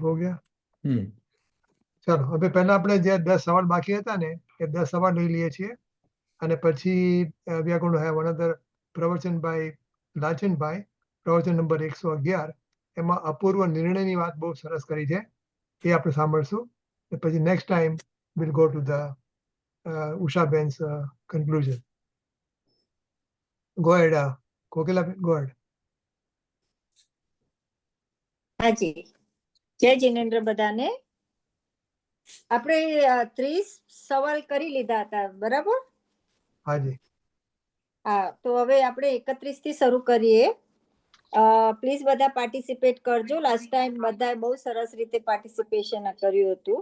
हो गया. ચાલો હવે પહેલા આપણે જે 10 સવાલ બાકી હતા ને એ 10 સવાલ લઈ લઈએ છીએ અને પછી we are going to have another પ્રવચન by લાચનભાઈ, પ્રવચન નંબર 111. એમાં અપૂર્વ નિર્ણયની વાત બહુ સરસ કરી છે, એ આપણે સાંભળશું. પછી next time we'll go to the ઉષાબેન્સ conclusion. Go ahead, Kokilaben, go ahead. હાજી, જય જિનેન્દ્ર બધાને. આપણે 30 સવાલ કરી લીધા હતા, બરાબર? હાજી. હા, તો હવે આપણે 31 થી શરૂ કરીએ. પ્લીઝ બધા પાર્ટિસિપેટ કરજો. લાસ્ટ ટાઈમ બધાએ બહુ સરસ રીતે પાર્ટિસિપેશન કર્યું હતું.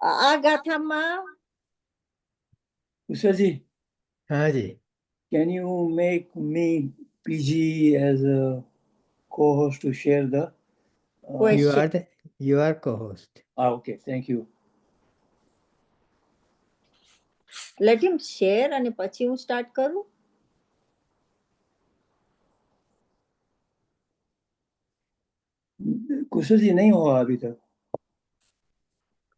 આ ગાથામાં ઉષાજી, હાજી, can you make me PG as a co-host to share the question. you are co-host. Okay, thank you. Let him share અને પછી હું સ્ટાર્ટ કરું. कुशल जी नहीं हुआ अभी तक.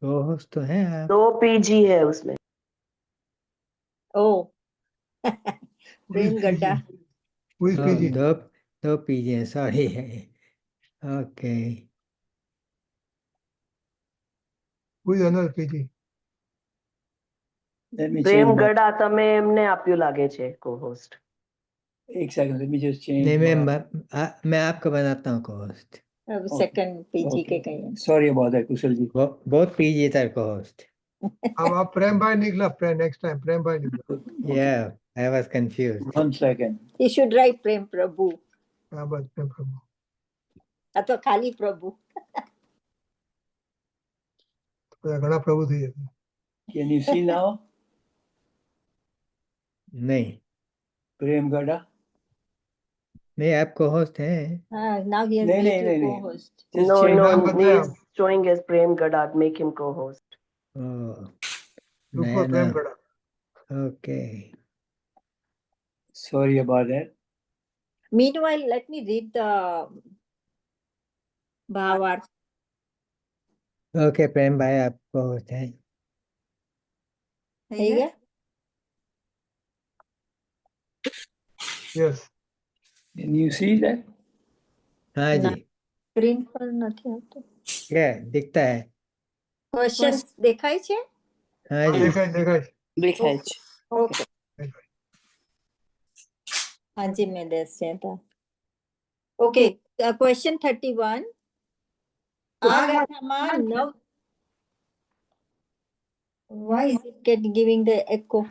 co-host तो है आप. 2 PG है उसमें. ઓ પ્રેમ ગड्ढा. Who is PG? दो PG हैं, sorry. Okay. Who is another PG? Let me Prem change my, Gada તમે એમને આપ્યું લાગે છે co-host. एक second, let me just change नहीं, my, मैं आपको बनाता हूँ co-host. Second PG okay. के कहिए. Sorry about that, कुशल जी. बहुत PG था co-host. अब आप प्रेम भाई निकला, नेक्स्ट टाइम प्रेम भाई निकला. Okay. Yeah, I was confused. 1 second. He should write પ્રેમ પ્રભુ. हाँ बस प्रेम प्रभु. અથવા ખાલી પ્રભુ. ઘણા પ્રભુ થઈ જશે. Can you see now? नहीं, प्रेम गड़ा. नहीं, आप co-host हैं. Now he has नहीं, made नहीं, you नहीं, नहीं. co-host. Just No, change. no, नाम he बताया. is showing as Prem Gada. Make him co-host. Oh, Look नया for प्रेम नाम. गड़ा. Okay. Sorry about that. Meanwhile, let me read the भावार्थ. Okay, प्रेम भाई आप co-host हैं. થઈ ગયા? Yes. Can you see that? हाँ जी. સ્ક્રીન પર નથી આવતો. क्या दिखता है? ક્વેશ્ચન દેખાય છે? हाँ जी. દેખાય દેખાય. દેખાય છે. ઓકે. હાજી મેં દેશે તો. Okay, question 31. આ ગાથામાં 9. Why is it giving the echo?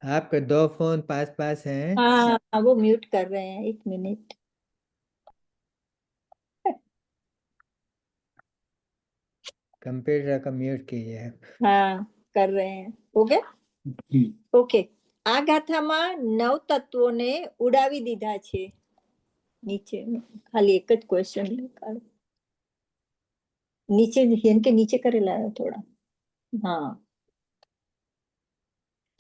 आपके 2 फोन पास हैं. हाँ, वो म्यूट कर रहे हैं. 1 मिनट. कंप्यूटर का म्यूट कीजिए. हाँ, कर रहे हैं. हो गया? ઓકે. આ ગાથામાં 9 તત્વોને ઉડાવી દીધા છે. નીચે ખાલી એક જ ક્વેશ્ચન લખાડો. નીચે હેન કે નીચે કરેલા થોડા. હા.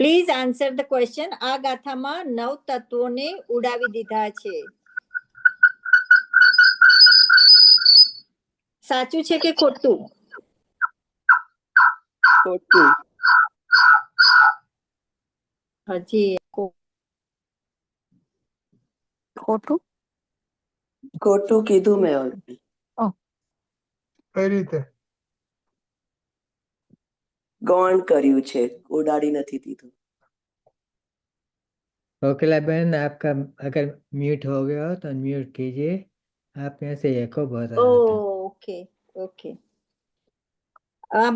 Please answer the question. આ ગાથામાં 9 તત્વોને ઉડાવી દીધા છે. સાચું છે કે ખોટું? ખોટું. હજી ખોટું ખોટું કીધું મેં already. કઈ રીતે? ગૌણ કર્યું છે, ઉડાડી નથી દીધું. कोकिला बहन, आपका अगर म्यूट हो गया हो तो अनम्यूट कीजिए. आप यहाँ से एको बहुत आ रहा था. Okay okay.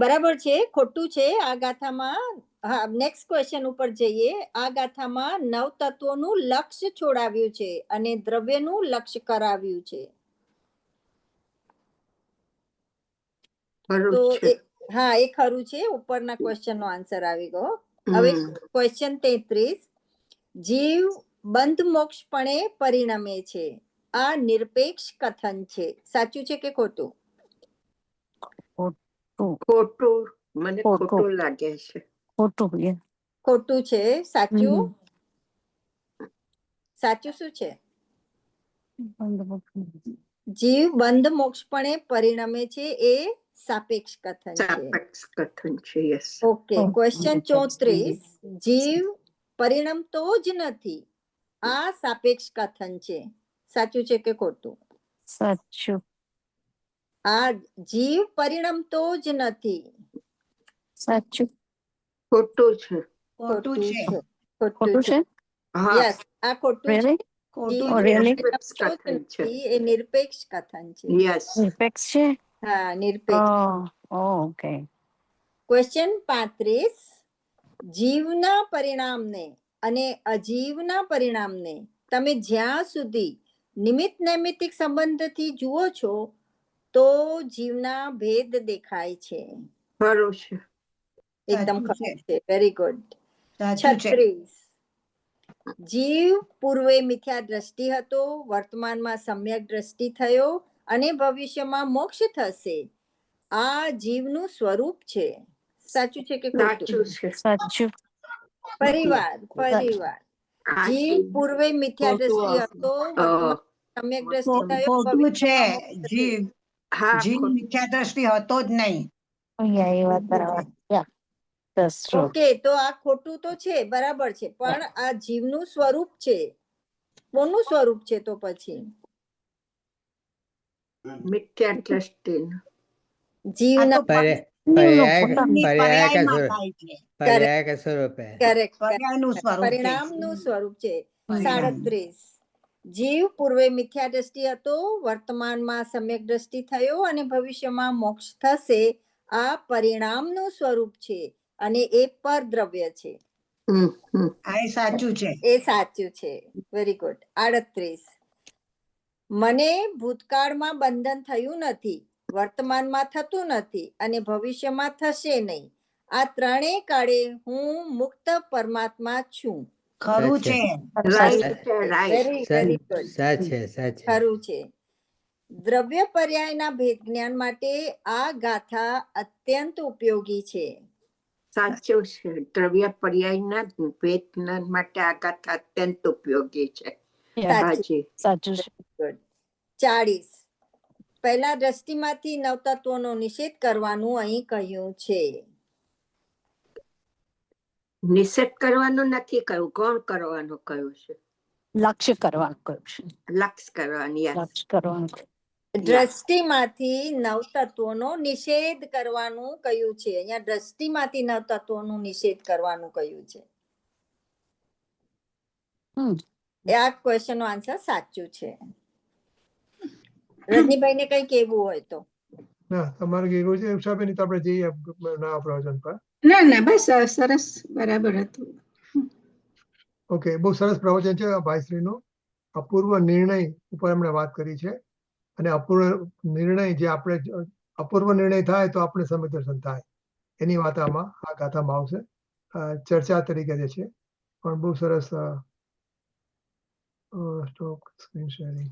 બરાબર છે, ખોટું છે. આ ગાથામાં હા, નેક્સ્ટ ક્વેશ્ચન ઉપર જઈએ. આ ગાથામાં 9 તત્વોનું લક્ષ્ય છોડાવ્યું છે અને દ્રવ્યનું લક્ષ્ય કરાવ્યું છે. તો હા, એ ખરું છે. ઉપરના ક્વેશ્ચન નો આન્સર આવી ગયો. હવે ક્વેશ્ચન 33. જીવ બંધ મોક્ષપણે પરિણમે છે. આ નિરપેક્ષ કથન છે. સાચું છે કે ખોટું? ખોટું. મને ખોટું લાગે છે. ખોટું છે. સાચું? સાચું શું છે? જીવ બંધ મોક્ષપણે પરિણમે છે એ સાપેક્ષ કથન છે. સાપેક્ષ કથન છે. યસ. ઓકે, ક્વેશ્ચન 34, જીવ પરિણમતો જ નથી, આ સાપેક્ષ કથન છે. સાચું છે કે ખોટું? સાચું. આ જીવ પરિણમતો જ નથી. સાચું. ખોટું છે. ખોટું છે. ખોટું છે. હા. યસ, આ ખોટું છે. Really? જીવ Oh, really? નિરપેક્ષ પરિણમતો જ કથન છે. નથી, એ નિરપેક્ષ કથન છે. યસ. Apex છે. હા, નિરપેક્ષ. Okay. ક્વેશ્ચન 35, જીવના પરિણામને અને અજીવના પરિણામને તમે જ્યાં સુધી નિમિત્ત નૈમિત્તિક સંબંધથી જુઓ છો તો જીવના ભેદ દેખાય છે. ખરું છે. એકદમ સાચું ખરું છે. Very good. સાચું છે. 36, જીવ પૂર્વે મિથ્યા દ્રષ્ટિ હતો, વર્તમાનમાં સમ્યક દ્રષ્ટિ થયો અને ભવિષ્યમાં મોક્ષ થશે, આ જીવનું સ્વરૂપ છે. સાચું છે કે ખોટું? સાચું છે. સાચું. પરિવાર જીવ પૂર્વે મિથ્યા દ્રષ્ટિ હતો, વર્તમાન સમ્યક દ્રષ્ટિ થયો, ખોટું છે. ભવિષ્યમાં મોક્ષ થશે. હા. જીવ મિથ્યા દ્રષ્ટિ હતો જ નહીં. Yeah, એ વાત બરાબર. Yeah, that's true. ઓકે, તો આ ખોટું તો છે, બરાબર છે, પણ આ જીવનું સ્વરૂપ છે. કોનું સ્વરૂપ છે તો પછી? મિથ્યા દ્રષ્ટિ. જીવના. પર્યાયમાં થાય છે. पर्याय का स्वरूप है. કરેક્ટ, પર્યાયનું સ્વરૂપ છે. પરિણામનું સ્વરૂપ છે. પરિણામ. 37, જીવ પૂર્વે મિથ્યા દ્રષ્ટિ હતો, વર્તમાનમાં સમ્યક દ્રષ્ટિ થયો અને ભવિષ્યમાં મોક્ષ થશે, આ પરિણામનું સ્વરૂપ છે અને એ પરદ્રવ્ય છે. આ એ સાચું છે. એ સાચું છે. Very good. 38, મને ભૂતકાળમાં બંધન થયું નથી, વર્તમાનમાં થતું નથી અને ભવિષ્યમાં થશે નહીં, આ ત્રણેય કાળે હું મુક્ત પરમાત્મા છું. ખરું છે. Very very good. સાચે. ખરું છે. દ્રવ્ય પર્યાયના ભેદ જ્ઞાન માટે આ ગાથા અત્યંત ઉપયોગી છે. સાચું છે. દ્રવ્ય પર્યાયના ભેદ જ્ઞાન માટે આ ગાથા અત્યંત ઉપયોગી છે. હાજી. સાચું છે. 40, પહેલા દ્રષ્ટિમાંથી નવતત્વોનો નિષેધ કરવાનું અહીં કહ્યું છે. નિષેધ કરવાનું નથી કહ્યું, ગૌણ કરવાનું કહ્યું છે. લક્ષ્ય કરવાનું કહ્યું છે. લક્ષ કરવાનું. યસ. લક્ષ્ય કરવાનું. દ્રષ્ટિમાંથી નવતત્વોનો નિષેધ કરવાનું કહ્યું છે. અહીંયા દ્રષ્ટિમાંથી નવતત્વોનું નિષેધ કરવાનું કહ્યું છે. આ ક્વેશ્ચન નો આન્સર સાચું છે. રજનીભાઈ ને કઈ કેવું હોય તો? ના, તમારે કેવું છે ઉષાબેન? તો આપણે જઈએ નવા પ્રવચન પર. ના બસ સરસ, બરાબર હતું. ઓકે, બહુ સરસ પ્રવચન છે ભાઈશ્રીનું. અપૂર્વ નિર્ણય ઉપર એમણે વાત કરી છે અને અપૂર્વ નિર્ણય જે આપણે અપૂર્વ નિર્ણય થાય તો આપણે સમય દર્શન થાય, એની વાત આમાં આ ગાથામાં આવશે. ચર્ચા તરીકે જે છે, પણ બહુ સરસ. Stop screen sharing.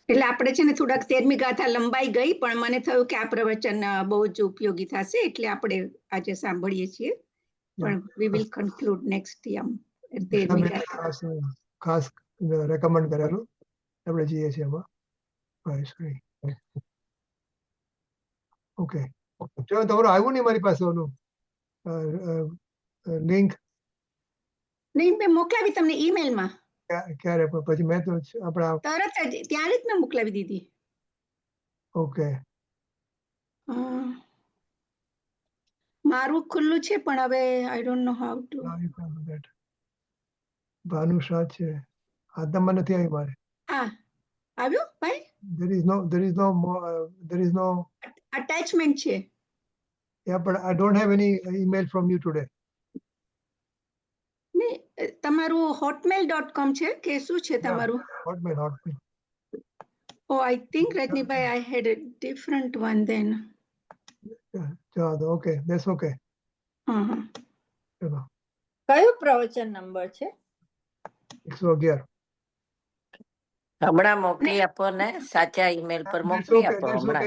એટલે આપણે છે ને થોડાક 13મી ગાથા લંબાઈ ગઈ, પણ મને થયું કે આ પ્રવચન બહુ જ ઉપયોગી થશે, એટલે આપણે આજે સાંભળીએ છીએ. પણ we will conclude next year. 13મી ગાથા ખાસ રેકમેન્ડ કરેલું, આપણે જઈએ છીએ એમાં. ઓકે, ચલો, તમારું આવ્યું નહીં મારી પાસે ઓલું લિંક? નહીં, મેં મોકલાવી તમને ઈમેલમાં. ક્યારે? પછી મેં તો આપણા તરત જ ત્યારે જ મેં મોકલાવી દીધી. ઓકે, મારું ખુલ્લું છે પણ હવે I don't know how to. ભાનુષા છે, આદમમાં નથી આવી મારે. આવ્યું ભાઈ? there is no અટેચમેન્ટ છે. yeah, but I don't have any email from you today. તમારું hotmail.com છે કે શું છે તમારું? Hotmail. Oh, I think Rajnibai, I had a different one then. Okay, that's okay. ચલો, કયો પ્રવચન નંબર છે? 111. હમણાં મોકલી આપો ને, સાચા ઈમેલ પર મોકલી આપો હમણાં.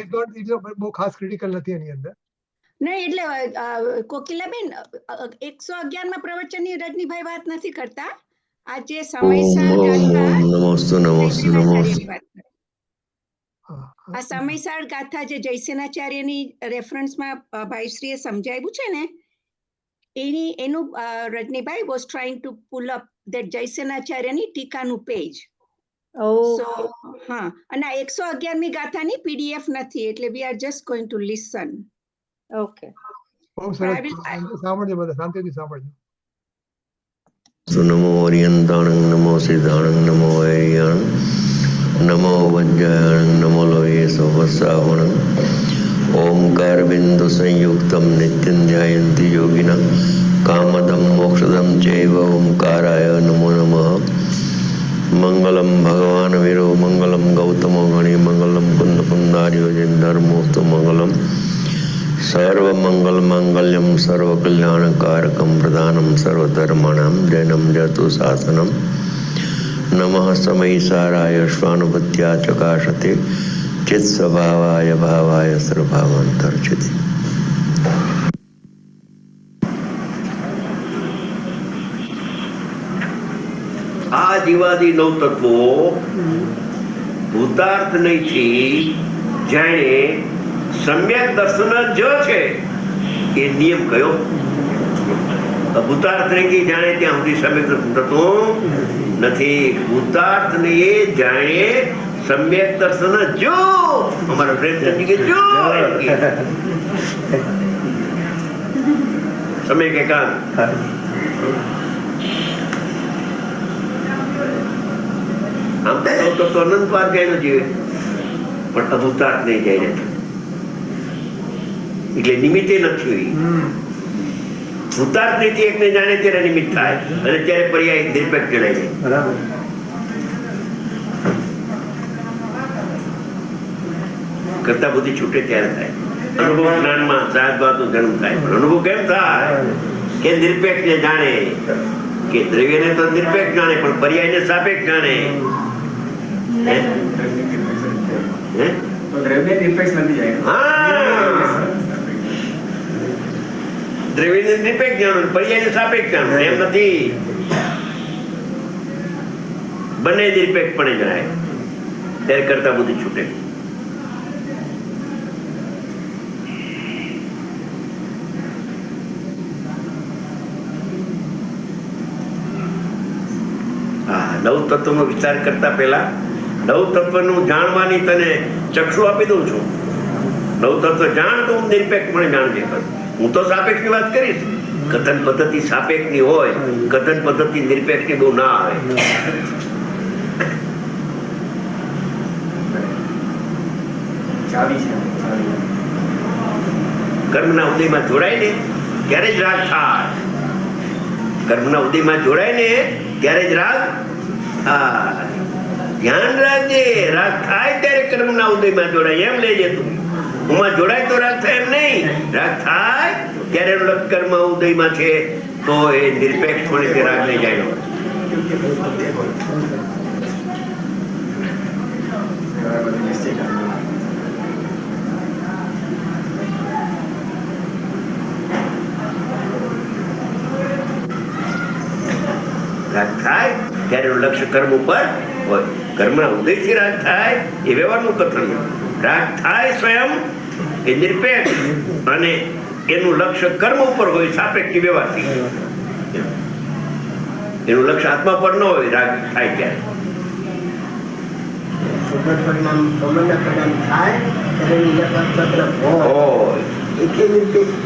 બહુ ખાસ ક્રિટિકલ નથી એની અંદર. નહીં, એટલે કોકિલાબેન 111માં પ્રવચનની રજનીભાઈ વાત નથી કરતા. આજે સમયસાર ગાથા નમોસ્તુ નમોસ્તુ જયસેનાચાર્યની વાત કરે. હા, આ સમયસાર ગાથા જે જયસેનાચાર્યની રેફરન્સમાં ભાઈશ્રીએ સમજાવ્યું છે ને, એનું રજનીભાઈ was trying to pull up that જયસેનાચાર્યની ટીકાનું પેજ. સો હા, અને આ 111મી ગાથાની PDF નથી, એટલે we are just going to listen. Okay, બહુ સરસ. સાંભળજો બધા, શાંતિથી સાંભળજો. નમો ઓરિયંતાણં નમો સિદ્ધાણં નમો વૈયાણં નમો વજ્જાયણં નમો લોહ્યે સહસ્રાવણં ઓમકાર બિંદુ સંયુક્તમ નિત્યં ધ્યાયન્તિ યોગિના કામદમ મોક્ષદમ ચૈવ ઓમકારાય નમો નમઃ. મંગલમ ભગવાન વીરો મંગલમ ગૌતમો ગણી મંગલમ કુંદ કુંદાર્યો જિન્ધર્મોસ્તુ મંગલમ સર્વમંગલ માંગલ્યમ સર્વકલ્યાણકારકમ પ્રધાનમ સર્વધર્માણામ જૈનમ જતુ શાસનમ નમઃ સમયસારાય શ્વાનુભૂત્યા ચકાશતે ચિત્ત સ્વભાવાય ભાવાય સર્વભાવાંતર્ચિતે. આ જીવાદી નવ તત્વો ભૂતાર્થ નહીંથી જાણે સમ્યક દર્શન જ છે. એ નિયમ કયો? ભૂતાર્થ નહીં જાણે ત્યાં સુધી સમ્યક દર્શન થતું નથી. ભૂતાર્થ ને એ જાણે સમ્યક દર્શન જો. અમારા ફ્રેન્ડ કે જો સમ્યક એકાંત. આમ તો અનંત વાર ગયેલો જીવે, પણ અભૂતાર્થ નહીં જાય નથી. એટલે નિમિત્તે નથી. ભૂતાર્થ નીતિ એકને જાણે ત્યારે નિમિત્ત થાય, અને ત્યારે પર્યાય નિરપેક્ષ જણાય છે. બરાબર. કરતા બુદ્ધિ છૂટે ત્યારે થાય. અનુભવ જ્ઞાનમાં સહજભાવનો જન્મ થાય. પણ અનુભવ કેમ થાય? કે નિરપેક્ષ ને જાણે, કે દ્રવ્યને તો નિરપેક્ષ જાણે, પણ પર્યાયને સાપેક્ષ જાણે. દ્રવ્ય નિરપેક્ષ નથી જાય. હા, દ્રવ્યને નિરપેક્ષ જાણો, પર્યાયને સાપેક્ષ જાણો. એમ નથી, બંને નિરપેક્ષપણે જણાય ત્યારે કરતા બુદ્ધિ છૂટે. નવ તત્વનો વિચાર કરતા પહેલા નવ તત્વનું જાણવાની તને ચક્ષુ આપી દઉં છું. નવ તત્વ જાણ તો હું નિરપેક્ષપણે જાણજે. હું તો સાપેક્ષની વાત કરીશ. કથન પદ્ધતિ સાપેક્ષની હોય, કથન પદ્ધતિ નિરપેક્ષની બહુ ના આવે. કર્મના ઉદયમાં જોડાય ને ત્યારે જ રાગ થાય. કર્મના ઉદયમાં જોડાય ને ત્યારે જ રાગ. ધ્યાન રાખજે, રાગ થાય ત્યારે કર્મના ઉદયમાં જોડાય એમ લેજે તું. ઉમાં જોડાય તો રાગ થાય એમ નહીં. રાગ થાય ત્યારે કર્મ ઉદયમાં છે તો એ નિરપેક્ષ પણ તે રાગ નહીં જાય. રાગ થાય ત્યારે લક્ષ્ય કર્મ ઉપર હોય. કર્મના ઉદયથી રાગ થાય એ વ્યવહારનું કથન. રાગ થાય સ્વયં એ નિરપેક્ષ, અને એનું લક્ષ્ય કર્મ ઉપર હોય, સાપેક્ષ વ્યવહારથી. એનું લક્ષ્ય આત્મા પર ન હોય રાગ થાય ત્યારે.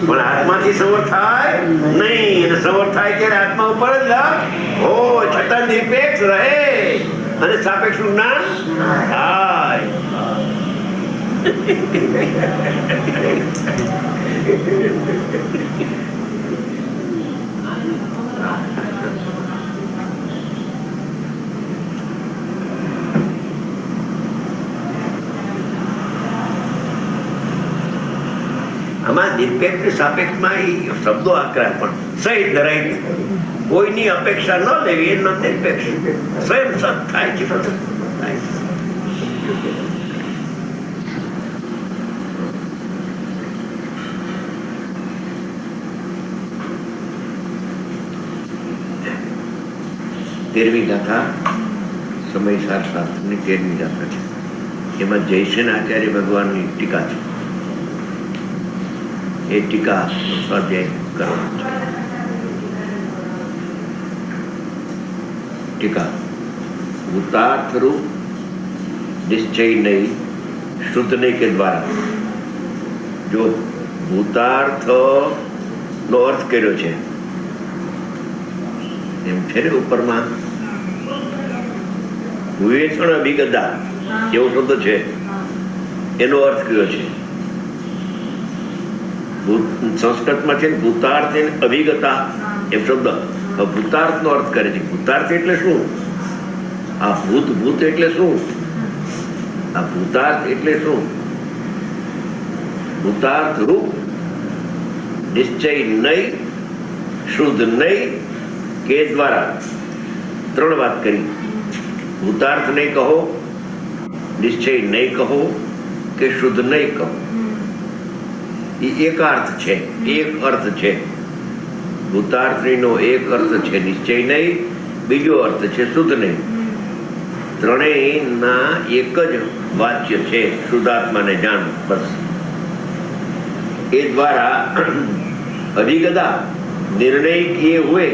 પણ આત્માથી સંવર થાય નહીં, અને સંવર થાય ત્યારે આત્મા ઉપર જ હોય, છતાં નિરપેક્ષ રહે અને સાપેક્ષ નું જ્ઞાન થાય. આમાં નિરપેક્ષ સાપેક્ષમાં શબ્દો આકરા પણ સહિત ધરાય. કોઈની અપેક્ષા ન લેવી, એનો નિરપેક્ષ સ્વયં સત થાય છે. 13મી ગાથા સમયસાર શાસ્ત્રની 13મી ગાથા છે. એમાં જયસેન આચાર્ય ભગવાનની ટીકા છે. એ ટીકા સ્વાધ્યાય કરવાનો છે. ટીકા ભૂતાર્થ રૂપ નિશ્ચય નહીં શુદ્ધ નહીં કે દ્વારા. જો ભૂતાર્થ નો અર્થ કર્યો છે એમ છે ને ઉપરમાં વિવેચન અભિગતા એવો શબ્દ છે, એનો અર્થ કર્યો છે. સંસ્કૃતમાં છે ભૂતાર્થ અભિગતા એમ શબ્દ. ભૂતાર્થ નો અર્થ કરે છે. ભૂતાર્થ એટલે શું? આ ભૂત ભૂત એટલે શું? આ ભૂતાર્થ એટલે શું? ભૂતાર્થ રૂપ નિશ્ચય નહીં શુદ્ધ નહીં કે દ્વારા. 3 વાત કરી. ભૂતાર્થ નહીં કહો, નિશ્ચય નહીં કહો કે શુદ્ધ નહીં કહો. એ એક અર્થ છે. એક અર્થ છે ભૂતાર્થનો. એક અર્થ છે નિશ્ચય નહીં, બીજો અર્થ છે શુદ્ધ નહીં. ત્રણેયના એક જ વાચ્ય છે શુદ્ધાત્માને જાણ. બસ એ દ્વારા અધિગતા निर्णय किए हुए,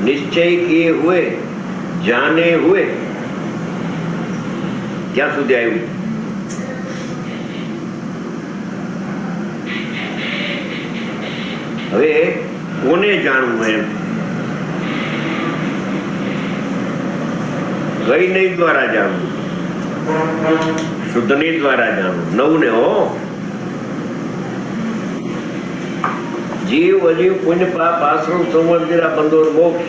निश्चय किए हुए, जाने हुए क्या સુધી આવ્યું? હવે કોને જાણવું એમ? કઈ નહીં દ્વારા જાણવું, શુદ્ધની દ્વારા જાણવું. નવ ને હો जीव अजीव पुण्य पाप आश्रम संवत्सरा बंधोर मोक्ष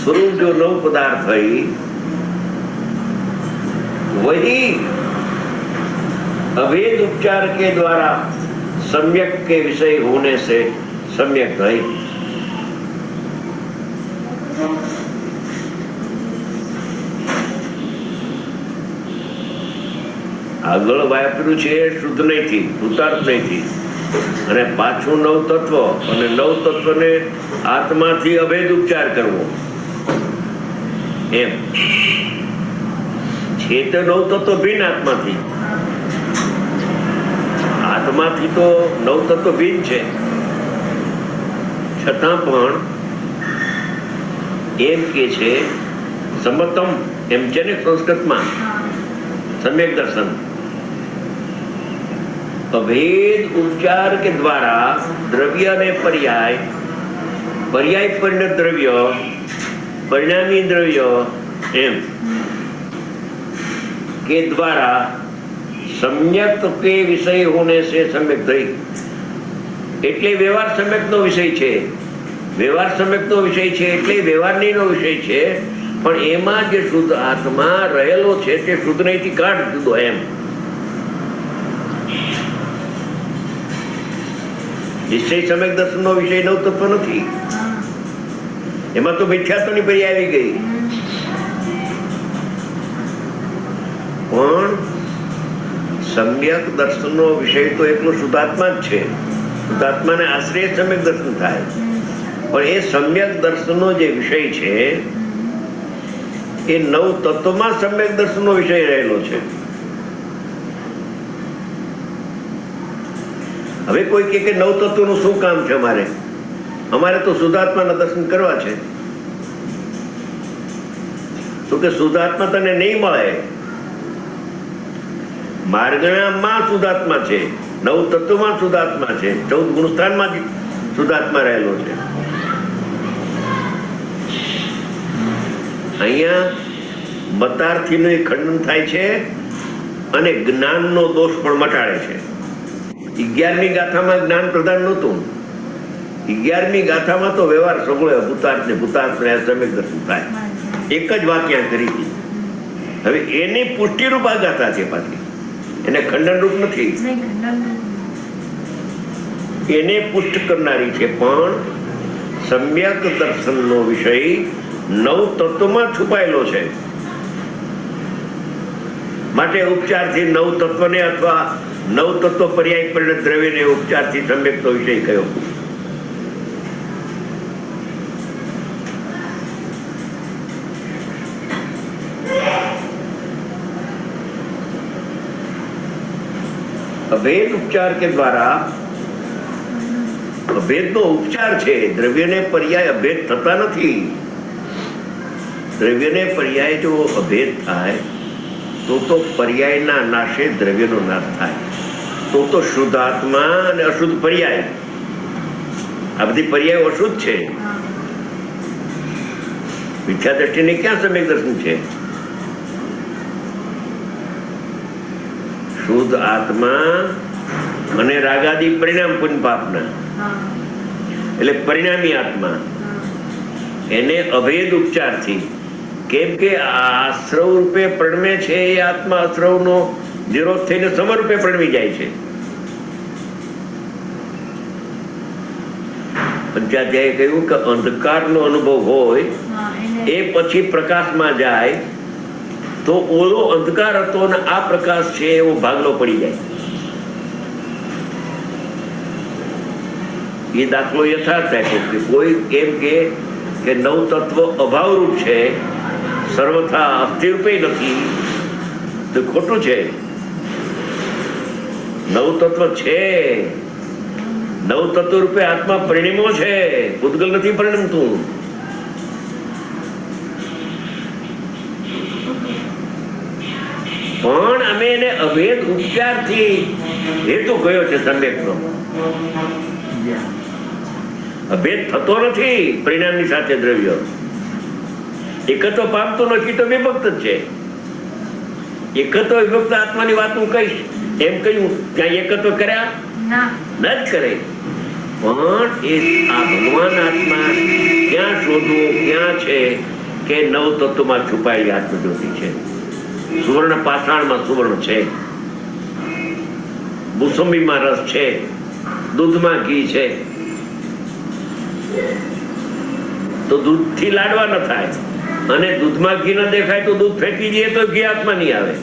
स्वरूप जो नव पदार्थ है वही अभेद उपचार के द्वारा सम्यक के विषय होने से सम्यक है. આગળ વાપર્યું છે શુદ્ધ નહીં થી, ભૂતાર્થ નહીં થી, અને પાછું નવ તત્વ, અને નવ તત્વને આત્માથી અભેદ ઉપચાર કરવો એમ છે. તો નવ તત્વ ભિન્ન આત્માથી. આત્માથી તો નવ તત્વ ભિન્ન છે, છતાં પણ એમ કે છે સમતમ એમ છે ને સંસ્કૃતમાં સમ્યક દર્શન. अभेद उपचार के द्वारा द्रव्य ने पर्याय, पर्याय परिणत द्रव्य, परिणामी द्रव्य एम के द्वारा सम्यक के विषय होने से सम्यक થઈ. એટલે વ્યવહાર सम्यक નો વિષય છે. વ્યવહાર सम्यक નો વિષય છે એટલે વ્યવહારની નો વિષય છે. પણ એમાં જે શુદ્ધ આત્મા રહેલો છે તે શુદ્ધ નહીંથી કાઢ દીધો એમ. નિશ્ચય સમ્યક દર્શન નો વિષય નવ તત્વ નથી. એમાં તો મિથ્યાત્વની પરી આવી ગઈ. પણ સમ્યક દર્શન નો વિષય તો એકલો શુદ્ધાત્મા જ છે. શુદ્ધાત્માને આશ્રય સમ્યક દર્શન થાય. પણ એ સમ્યક દર્શન નો જે વિષય છે એ નવ તત્વમાં સમ્યક દર્શન નો વિષય રહેલો છે. હવે કોઈ કે નવ તત્વનું શું કામ છે? અમારે તો શુદ્ધાત્માના દર્શન કરવા છે. તો કે શુદ્ધાત્મા તને નહીં મળે. માર્ગણામાં શુદ્ધાત્મા છે, નવ તત્વમાં શુદ્ધાત્મા છે, 14 ગુણસ્થાનમાં શુદ્ધાત્મા રહેલો છે. અહીંયા મતાર્થીનું ખંડન થાય છે અને જ્ઞાનનો દોષ પણ મટાડે છે. 11મી ગાથામાં જ્ઞાન પ્રધાન નહોતું. 11મી ગાથામાં તો વ્યવહાર સગળો ભૂતાર્થ ને સમ્યક દર્શન થાય. એક જ વાક્યા કરી હતી. હવે એની પુષ્ટિરૂપ આ ગાથા છે. પાછી એને ખંડન રૂપ નથી, એને પુષ્ટ કરનારી છે. પણ સમ્યક દર્શનનો વિષય નવ તત્વમાં છુપાયેલો છે. માટે ઉપચારથી નવ તત્વને અથવા નવ તત્વ પર્યાય પરિણત દ્રવ્યને ઉપચારથી સમ્યકનો વિષય કયો. અભેદ ઉપચાર કે દ્વારા અભેદનો ઉપચાર છે. દ્રવ્યને પર્યાય અભેદ થતા નથી. દ્રવ્યને પર્યાય જો અભેદ થાય તો પર્યાયના નાશે દ્રવ્યનો નાશ થાય. તો શુદ્ધ આત્મા અને અશુદ્ધ પર્યાય, આ બધી પર્યાય અશુદ્ધ છે. મિથ્યા દ્રષ્ટિને ક્યાં સમ્યક દર્શન છે? શુદ્ધ આત્મા અને રાગાદી પરિણામ પુણ્ય પાપના, એટલે પરિણામી આત્મા, એને અભેદ ઉપચારથી, કેમ કે આશ્રવ રૂપે પ્રણમે છે એ આત્મા આશ્રવનો વિરોધ થઈને સમરૂપે પ્રણમી જાય છે. પંચાધ્યાયે કહ્યું કે અંધકારનો અનુભવ હોય એ પછી પ્રકાશમાં જાય તો ઓલો અંધકાર હતો ને આ પ્રકાશ છે એવો ભાગલો પડી જાય. એ દાખલો યથાર્થ આપ્યો કે કોઈ એમ કે નવ તત્વ અભાવરૂપ છે, સર્વથા અસ્થિરૂપે નથી, તો ખોટું છે. નવ તત્વ છે, નવ તત્વ રૂપે આત્મા પરિણમો છે, ભૂતગલ નથી પરિણમતું. પણ અમે એને અભેદ ઉપચારથી હેતુ કયો છે સમ્યકનો. અભેદ થતો નથી પરિણામની સાથે દ્રવ્ય. એકત્વ પામતું નથી તો વિભક્ત જ છે. એકત્વ વિભક્ત આત્માની વાત હું કહીશ એમ કહ્યું ત્યાં એકત્વ કર્યા ન જ કરે. પણ એ આ ભગવાન આત્મા ક્યાં શોધવો, ક્યાં છે કે નવ તત્વમાં છુપાયેલી આત્મજ્યોતિ છે. સુવર્ણ પાષાણમાં સુવર્ણ છે, મોસંબીમાં રસ છે, દૂધમાં ઘી છે. તો દૂધથી લાડવા ન થાય અને દૂધમાં ઘી ન દેખાય તો દૂધ ફેંકી દઈએ તો ઘી આત્મા નહીં આવે.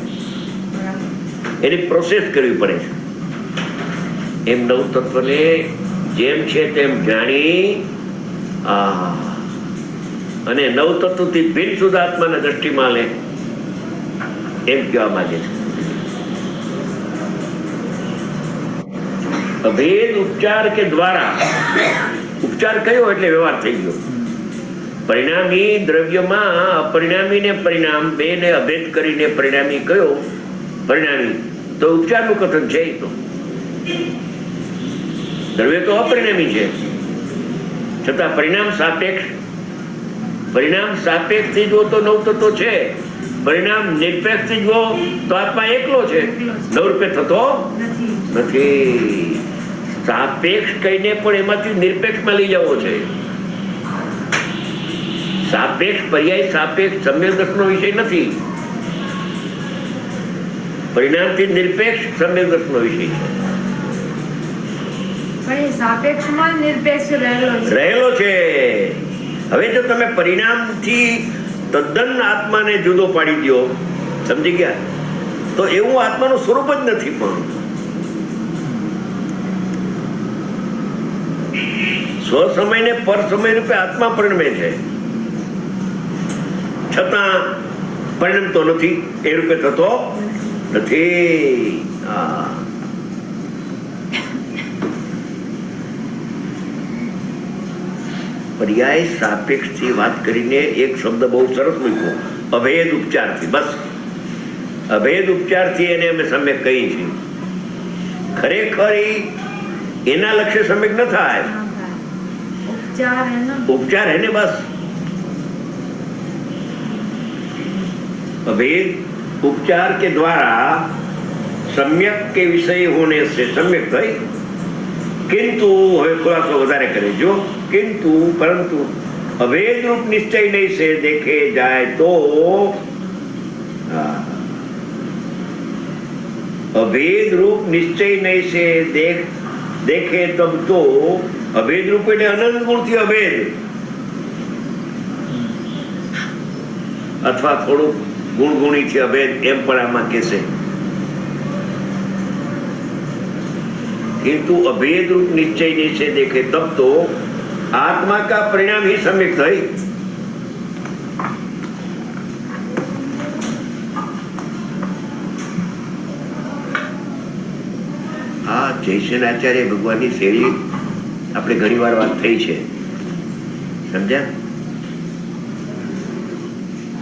એની પ્રોસેસ કરવી પડે છે. એમ નવ તત્વને જેમ છે તેમ જાણી અને નવ તત્વથી ભિન્ન શુદ્ધ આત્માના દ્રષ્ટિમાં લે એમ કહેવા માંગે છે. અભેદ ઉપચાર કે દ્વારા, ઉપચાર કયો એટલે વ્યવહાર થઈ ગયો. પરિણામી દ્રવ્યમાં અપરિણામી ને પરિણામ બે ને અભેદ કરીને પરિણામી કયો પરિણામી, તો ઉપચારનું કથન છે. તો દ્રવ્ય તો અપરિણામી છે છતાં પરિણામ સાપેક્ષ થી જો તો નવ તત્વો છે, પરિણામ નિરપેક્ષ થી જો તો આત્મા એકલો છે, નવરૂપે થતો નથી. સાપેક્ષ કહીને પણ એમાંથી નિરપેક્ષમાં લઈ જવો છે. સાપેક્ષ પર્યાય સાપેક્ષ સમ્યક નો વિષય નથી. પરિણામથી નિરપેક્ષ સમ્યક નો વિષય રહેલો છે. હવે જો તમે પરિણામથી તદ્દન આત્માને જુદો પાડી દો, સમજી ગયા, તો એવું આત્માનું સ્વરૂપ જ નથી. પણ સ્વસમય ને પર સમય રૂપે આત્મા પરિણમે છે, છતાં પરિણમતો નથી, એ રૂપે થતો નથી. પર્યાય સાપેક્ષ થી વાત કરીને એક શબ્દ બહુ સરસ મૂક્યો, અભેદ ઉપચાર થી. બસ અભેદ ઉપચાર થી એને અમે સમ્યક કહી છે. ખરેખર એના લક્ષ્ય સમ્યક ન થાય, ઉપચાર है ना बस. अभेद उपचार के द्वारा सम्यक के विषय होने से सम्यक थई, किंतु હવે ખુલાસો વધારે કરે જો, किंतु परंतु अभेद रूप निश्चय नहीं से देखे जाए तो अभेद रूप निश्चय नहीं से देखे तब तो અભેદ રૂપ એટલે અનંત ગુણથી અભેદ, અથવા થોડું ગુણગુણીથી અભેદ એમ પણ આમાં કહેશે. किंतु अभेद रूप निश्चय से देखे तब तो आत्मा का परिणाम ही सम्यक थई. જયસેન આચાર્ય ભગવાનની શૈલી આપણે ઘણી વાર વાત થઈ છે, સમજ્યા?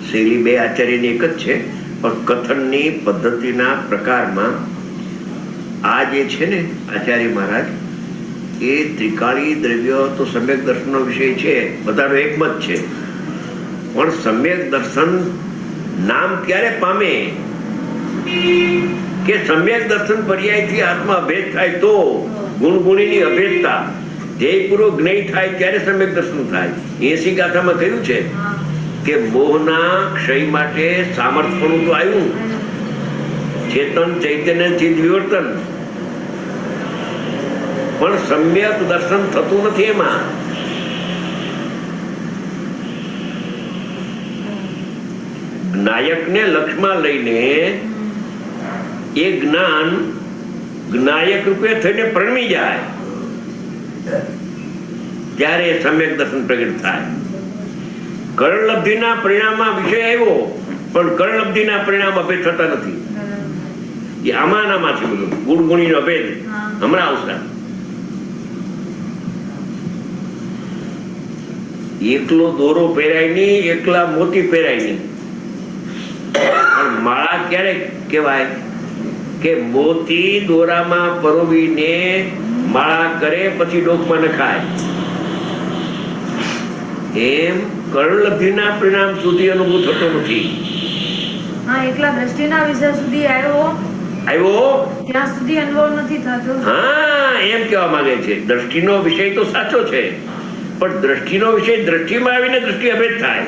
શૈલી બે આચાર્યની એક જ છે, પણ કથનની પદ્ધતિના પ્રકારમાં આ જે છે ને આચાર્ય મહારાજ, એ ત્રિકાળી દ્રવ્ય તો સમ્યક દર્શનનો વિષય છે, બધાનો એકમત છે, પણ સમ્યક દર્શન નામ ક્યારે પામે કે સમ્યક દર્શન પર્યાયથી આત્મા અભેદ થાય તો, ગુણગુણીની અભેદતા ધ્યેયપૂર્વક જ્ઞેય થાય ત્યારે સમ્યક દર્શન થાય. 80 ગાથામાં કહ્યું છે કે મોહના ક્ષય માટે સામર્થ્યપણું તો આવ્યું, ચેતન ચૈતન્ય ચિત્ત વિવર્તન, પણ સમ્યક દર્શન થતું નથી. એમાં જ્ઞાયકને લક્ષમાં લઈને એ જ્ઞાન જ્ઞાયક રૂપે થઈને પ્રણમી જાય ત્યારે સમ્યક દર્શન પ્રગટ થાય. કરણલબ્ધિના પરિણામમાં વિષય આવ્યો, પણ કરણલબ્ધિના પરિણામ અભેદ થતા નથી. એ આમાં છે બધું, ગુણગુણીનો અભેદ હમણાં આવશે. એકલો દોરો પહેરાય નહીં, એકલા મોતી પહેરાય નહીં. પણ માળા ક્યારે કહેવાય કે મોતી દોરામાં પરોવીને માળા કરે પછી ડોકમાં નખાય. એમ કર્ણલબ્ધિના પરિણામ સુધી અનુભવ થતો નથી. એકલા દ્રષ્ટિના વિષય સુધી આવ્યો ત્યાં સુધી અનુભવ નથી થતો. હા, એમ કહેવા માંગે છે. દ્રષ્ટિનો વિષય તો સાચો છે, પણ દ્રષ્ટિનો વિષય દ્રષ્ટિમાં આવીને દ્રષ્ટિ અભેદ થાય.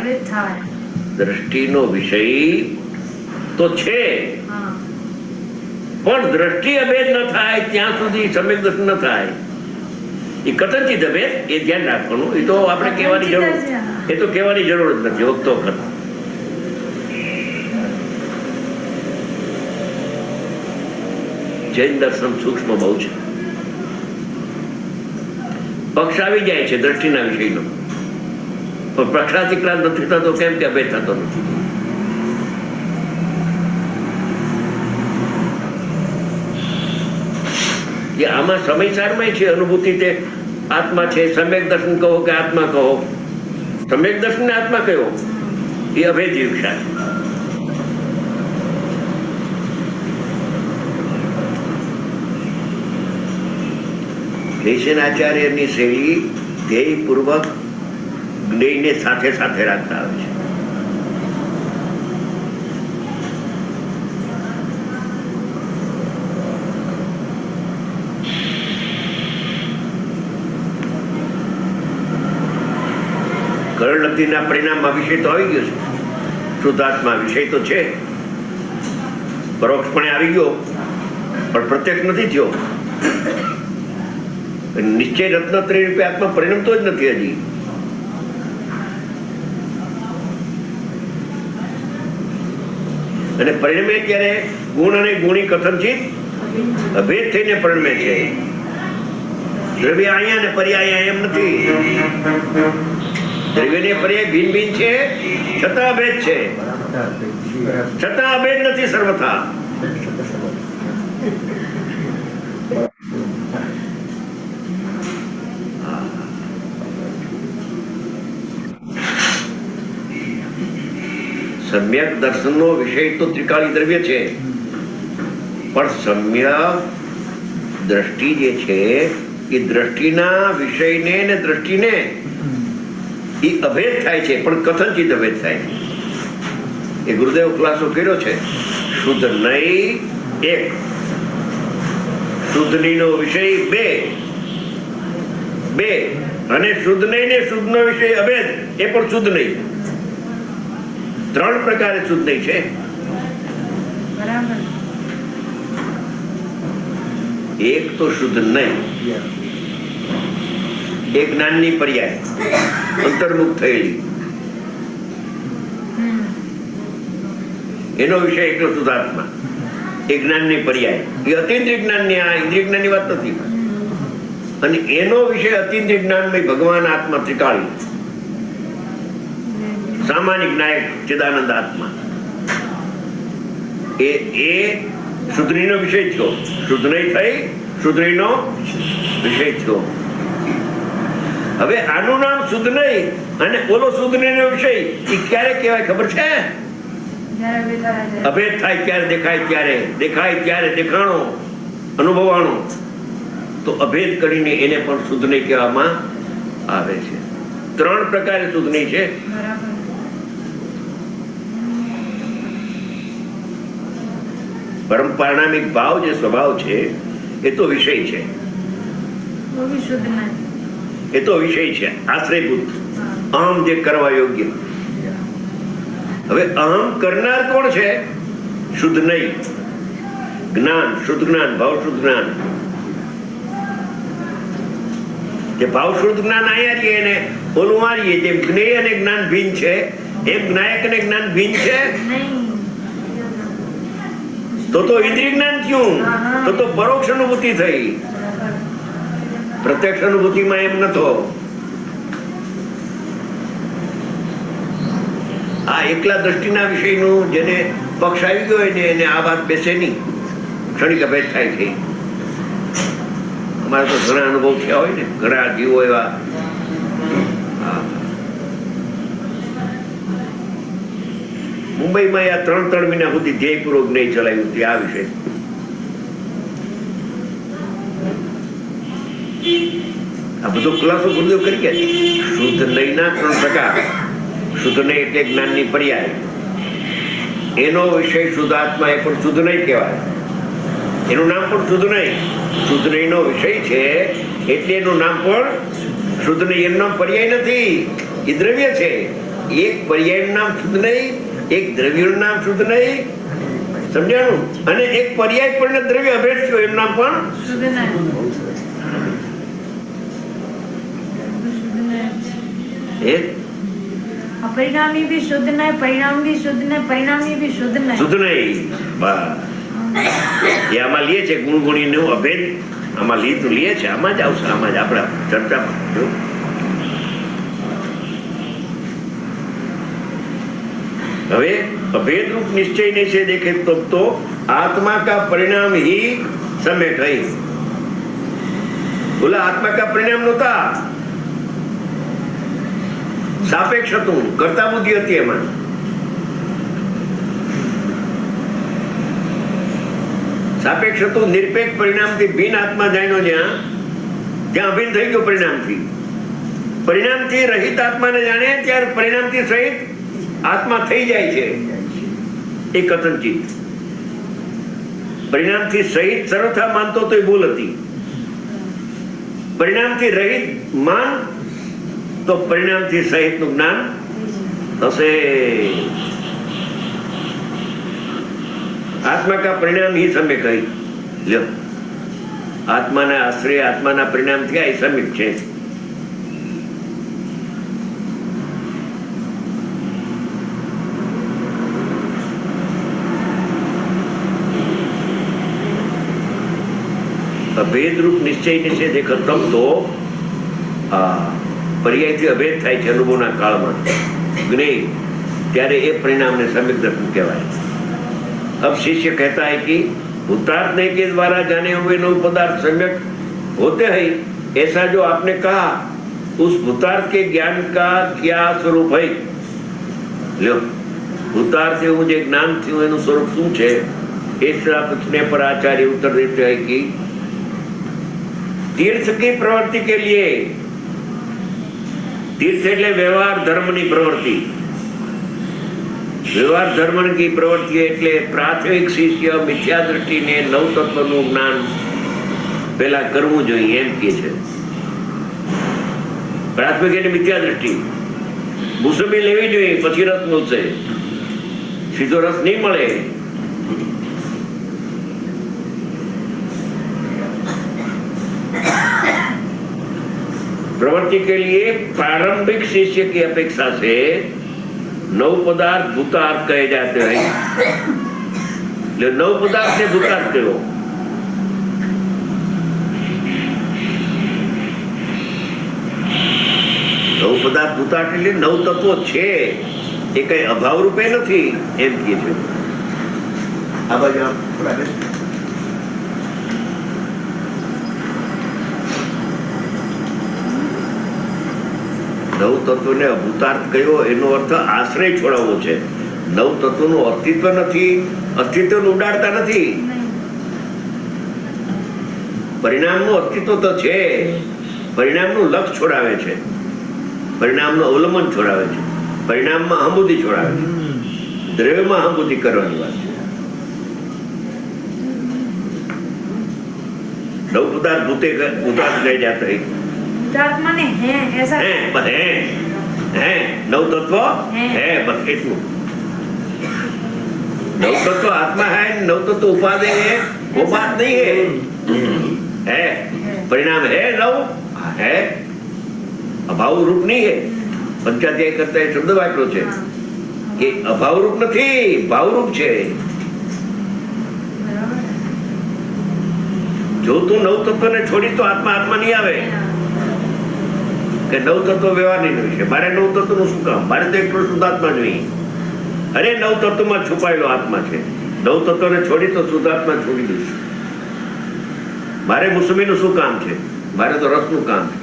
દ્રષ્ટિનો વિષય તો છે, પણ દ્રષ્ટિ અભેદ ન થાય ત્યાં સુધી સમ્યક દર્શન ન થાય. એ કથનચિત અભેદ, એ ધ્યાન રાખવાનું. એ તો આપણે કહેવાની જરૂર, એ તો કહેવાની જરૂર જ નથી વખતો વખત. જૈન દર્શન સૂક્ષ્મ બહુ છે. પક્ષ આવી જાય છે દ્રષ્ટિના વિષયનો, પણ પ્રક્ષાતિક્રાંત નથી થતો. કેમ કે અભેદ થતો નથી. આમાં સમયસારમાં છે. અનુભૂતિ તે આત્મા છે. સમ્યક દર્શન કહો કે આત્મા કહો, સમ્યક દર્શન આત્મા કયો એ અભેદ વિક્ષા છે. જયસેન આચાર્યની શૈલી ધ્યેયપૂર્વક જ્ઞેયને સાથે સાથે રાખતા આવે છે. કર્ણલબ્ધિના પરિણામમાં વિષય તો આવી ગયો છે. શુદ્ધાત્મા વિષય તો છે, પરોક્ષપણે આવી ગયો, પણ પ્રત્યક્ષ નથી થયો. નિશ્ચય રત્નત્રય રૂપે આત્મા પરિણમતો જ નથી હજી. અને પરિણમે ત્યારે ગુણ અને ગુણી કથનચિત અભેદ થઈને પરિણમે છે. દ્રવ્ય અહીંયા ને પર્યાય એમ નથી. દ્રવ્ય ને પર્યાય ભિન્ન ભિન્ન છે, છતાં અભેદ છે. છતાં અભેદ નથી સર્વથા. સમ્યક દર્શનનો વિષય તો ત્રિકાળી દ્રવ્ય છે, પણ સમ્યક દ્રષ્ટિ જે છે એ દ્રષ્ટિના વિષયને ને દ્રષ્ટિને એ અભેદ થાય છે, પણ કથનચિત અભેદ થાય છે. એ ગુરુદેવ ખુલાસો કર્યો છે. શુદ્ધ નહીં એક, શુદ્ધ નહીં નો વિષય બે, અને શુદ્ધ નહીં ને શુદ્ધ નો વિષય અભેદ, એ પણ શુદ્ધ નહીં. ત્રણ પ્રકારે શુદ્ધ નહીં છે. એક તો શુદ્ધ નહીં, એક જ્ઞાનની પર્યાય અંતર્મુખ થયેલી, એનો વિષય એકલો શુદ્ધાત્મા. એ જ્ઞાનની પર્યાય, એ અતિન્દ્રિય જ્ઞાનની, આ ઇન્દ્રિય જ્ઞાનની વાત નથી. અને એનો વિષય અતિન્દ્રિય જ્ઞાનમય ભગવાન આત્મા ત્રિકાળી, સામાન્ય નાયક ચિદાનંદ આત્મા. એ શુદ્ધનો વિષય થયો. શુદ્ધ નહીં થઈ શુદ્ધનયનો વિષય થયો. હવે આનું નામ શુદ્ધનય અને ઓલો શુદ્ધનયનો વિષય એ ક્યારે કહેવાય ખબર છે? અભેદ થાય ત્યારે, દેખાય ત્યારે, દેખાણો, અનુભવાણો. તો અભેદ કરીને એને પણ શુદ્ધનય કહેવામાં આવે છે. 3 પ્રકારે શુદ્ધનય છે. પરમ પારણામિક ભાવ જે સ્વભાવ છે એ તો વિષય છે, એ તો વિષય છે, આશ્રયભૂત. અહમ જે કરવા યોગ્ય. હવે અહમ કરનાર કોણ છે? શુદ્ધ નહીં. જ્ઞાન, શુદ્ધ જ્ઞાન, ભાવ શુદ્ધ જ્ઞાન. જે ભાવ શુદ્ધ જ્ઞાન અહીંયા રહીએ ને ઓલું મારીએ, જેમ જ્ઞેય અને જ્ઞાન ભિન્ન છે એમ જ્ઞાયક અને જ્ઞાન ભિન્ન છે. તો ઇન્દ્રિય જ્ઞાન થયું, તો પરોક્ષ અનુભૂતિ થઈ. પ્રત્યક્ષ અનુભૂતિમાં એમ નતો. આ એકલા દ્રષ્ટિના વિષયનું જેને પક્ષ આવી ગયો હોય ને એને આ વાત બેસે નહીં. ક્ષણિક અભેદ થાય છે. અમારે તો ઘણા અનુભવ થયા હોય ને, ઘણા જીવો એવા. મુંબઈમાં આ 3 મહિના સુધી ધ્યેયપૂર્વક નહીં ચલાવ્યું હતું આ વિષય. આ બધો ખુલાસો ગુરુદેવ કરી ગયા. શુદ્ધ નયના 3 પ્રકાર. શુદ્ધ નય એટલે જ્ઞાનની પર્યાય. એનો વિષય શુદ્ધાત્મા એ પણ શુદ્ધ નય કહેવાય. એનું નામ પણ શુદ્ધ નય. શુદ્ધ નયનો વિષય છે એટલે એનું નામ પણ શુદ્ધ નય. એનું નામ પર્યાય નથી, એ દ્રવ્ય છે. એક પર્યાયનું નામ શુદ્ધ નય, એક દ્રવ્યનું નામ શુદ્ધ નય. સમજાણું? અને એક પર્યાય પણ દ્રવ્ય અભેદ થયો એનું નામ પણ શુદ્ધ નય. પરિણામી भी शुद्ध नहीं, परिणाम भी शुद्ध नहीं, परिणामी भी शुद्ध नहीं. શુદ્ધ નહીં. એ આમાં લે છે ગુણગુણી નું અભેદ. આમાં લીધું લે છે, આમાં જ આવશે, આમાં જ આપણા ચર્ચામાં. હવે अभेद रूप निश्चय नहीं से देखे तो आत्मा का परिणाम ही समेट है. बोला आत्मा का परिणाम नहोता, सापेक्ष હતું, કરતા બુદ્ધિ હતી. એમાં સાપેક્ષ હતું, નિરપેક્ષ પરિણામથી ભિન્ન આત્મા જાણ્યો જ્યાં ત્યાં અભિન્ન થઈ ગયો પરિણામથી. પરિણામથી રહિત આત્માને જાણે ત્યારે પરિણામથી સહિત આત્મા થઈ જાય છે. એ કથનચિત. પરિણામથી સહિત સર્વથા માનતો તો એ ભૂલ હતી. પરિણામથી રહિત માન તો પરિણામથી સહિત નું જ્ઞાન થશે. आत्मा का परिणाम ही सम्यक है. लो आत्माना आश्रय आत्माना परिणाम थया એ સમ્યક છે. अभेद रूप निश्चय से देखो तब तो पर्यायથી અભેદ થાય છે અનુભવના કાળમાં જ્ઞેય, ત્યારે એ પરિણામને સમ્યક દર્શન કહેવાય. अब शिष्य कहता है कि भूतार्थने के द्वारा जाने हुए नौ पदार्थ सम्यक होते हैं, ऐसा जो आपने कहा उस भूतार्थ के ज्ञान का क्या स्वरूप है? लो भूतार्थ से मुझे ज्ञान थी एनु स्वरूप શું છે? इस तरह पूछने पर आचार्य उत्तर देते हैं कि तीर्थ की प्रवृत्ति के लिए, तीर्थ એટલે વ્યવહાર ધર્મની પ્રવૃત્તિ, વ્યવહાર ધર્મ की प्रवृत्ति એટલે પ્રાથમિક શિષ્ય મિથ્યા દ્રષ્ટિને નવ તત્વનું જ્ઞાન પેલા કરવું જોઈએ એમ કે છે. પ્રાથમિક એટલે મિથ્યા દ્રષ્ટિ. મોસંબી લેવી જોઈએ પછી રસ મળશે, સીધો રસ નહીં મળે. प्रवृत्ति के लिए प्रारंभिक शिष्य की अपेक्षा से नौ पदार्थ भूतार्थ कहे जाते हैं. नौ पदार्थ से भूतार्थ कहो. नौ पदार्थ भूतार्थ એટલે નવ તત્વો છે, એ કઈ અભાવ રૂપે નથી એમ કહે છે. આ બાજુ નવ તત્વને અભૂતાર્થ કહ્યો એનો અર્થ આશ્રય છોડાવવો છે. નવ તત્વનું અસ્તિત્વ નથી, અસ્તિત્વને ઉડાડતા નથી. પરિણામનું અસ્તિત્વ તો છે, પરિણામનું લક્ષ છોડાવે છે, પરિણામનું અવલંબન છોડાવે છે, પરિણામમાં અહંબુદ્ધિ છોડાવે છે, દ્રવ્યમાં અહંબુદ્ધિ કરવાની વાત છે. नव पदार्थ भूते भूतार्थ रह जाते हैं. भूतात्मा ने है ऐसा है बस है नव तत्व है बस इतना. नव तत्व आत्मा है, नव तत्व उपादेय है, वो बात नहीं है परिणाम है नव है, अभाव रूप नहीं है. पंचाध्याय करता है शब्द वाक्यो છે કે અભાવ રૂપ નથી, ભાવ રૂપ છે. જો તું નવ તત્વને છોડી તો આત્મા આત્મા નહીં આવે કે નવ તત્વ વ્યવહાર નહીં છે. મારે નવ તત્વનું શું કામ? મારે તો એકલો શુદ્ધાત્મા જોઈએ. અરે નવ તત્વમાં છુપાયેલો આત્મા છે. નવ તત્વને છોડી તો શુદ્ધાત્મા છોડી દઈશ. મારે મોસમીનું શું કામ છે? મારે તો રસનું કામ છે.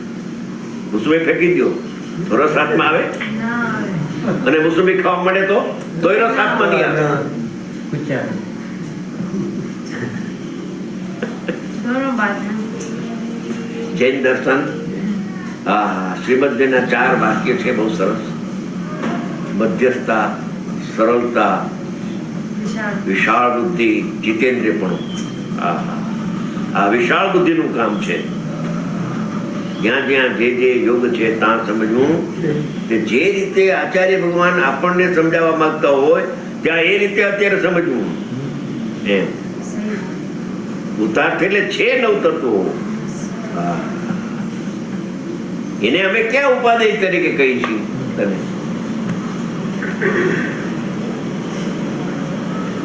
મોસમી ફેંકી દો તો રસ હાથમાં આવે, અને મોસમી ખાવા મળે તો તોય રસ હાથમાં નહીં આવે. જૈન દર્શન શ્રીમદના 4 વાક્ય છે, બહુ સરસ. મધ્યસ્થતા, સરળતા, વિશાળ બુદ્ધિ, જીતેન્દ્રિયપણું. આ વિશાળ બુદ્ધિનું કામ છે. જ્યાં જ્યાં જે યોગ છે ત્યાં સમજવું કે જે રીતે આચાર્ય ભગવાન આપણને સમજાવવા માંગતા હોય ત્યાં એ રીતે અત્યારે સમજવું. એમ ઉતાર એટલે છે નવ તત્વો. એને અમે ક્યાં ઉપાદેય તરીકે કહી છીએ તને?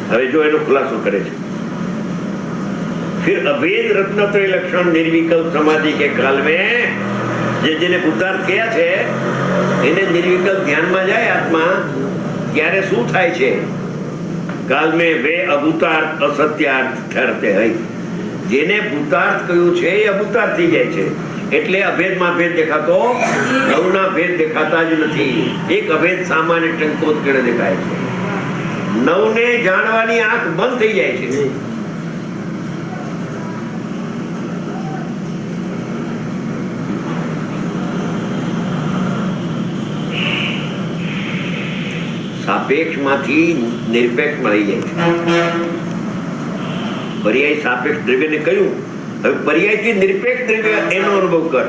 હવે જો એનો ખુલાસો કરે છે. फिर अभेद रत्नत्रय लक्षण निर्विकल्प समाधि के काल में જેને ભૂતાર્થ કહ્યા છે એને નિર્વિકલ્પ ધ્યાનમાં જાય આત્મા ત્યારે શું થાય છે? કાલ મેં વે અભૂતાર્થ અસત્યાર્થ ઠરતે હૈ. જેને ભૂતાર્થ કહ્યું છે એ અભૂતાર્થ થઈ જાય છે. એટલે અભેદમાં ભેદ દેખાતો, નવના ભેદ દેખાતા જ નથી. એક અભેદ સામાન્ય ટંકોત કરે દેખાય છે. નવને જાણવાની આંખ બંધ થઈ જાય છે. સાપેક્ષ માંથી નિરપેક્ષ મળી જાય છે. પર્યાય સાપેક્ષ દ્રવ્ય ને કહ્યું, હવે પર્યાય થી નિરપેક્ષ દ્રવ્ય એનો અનુભવ કર.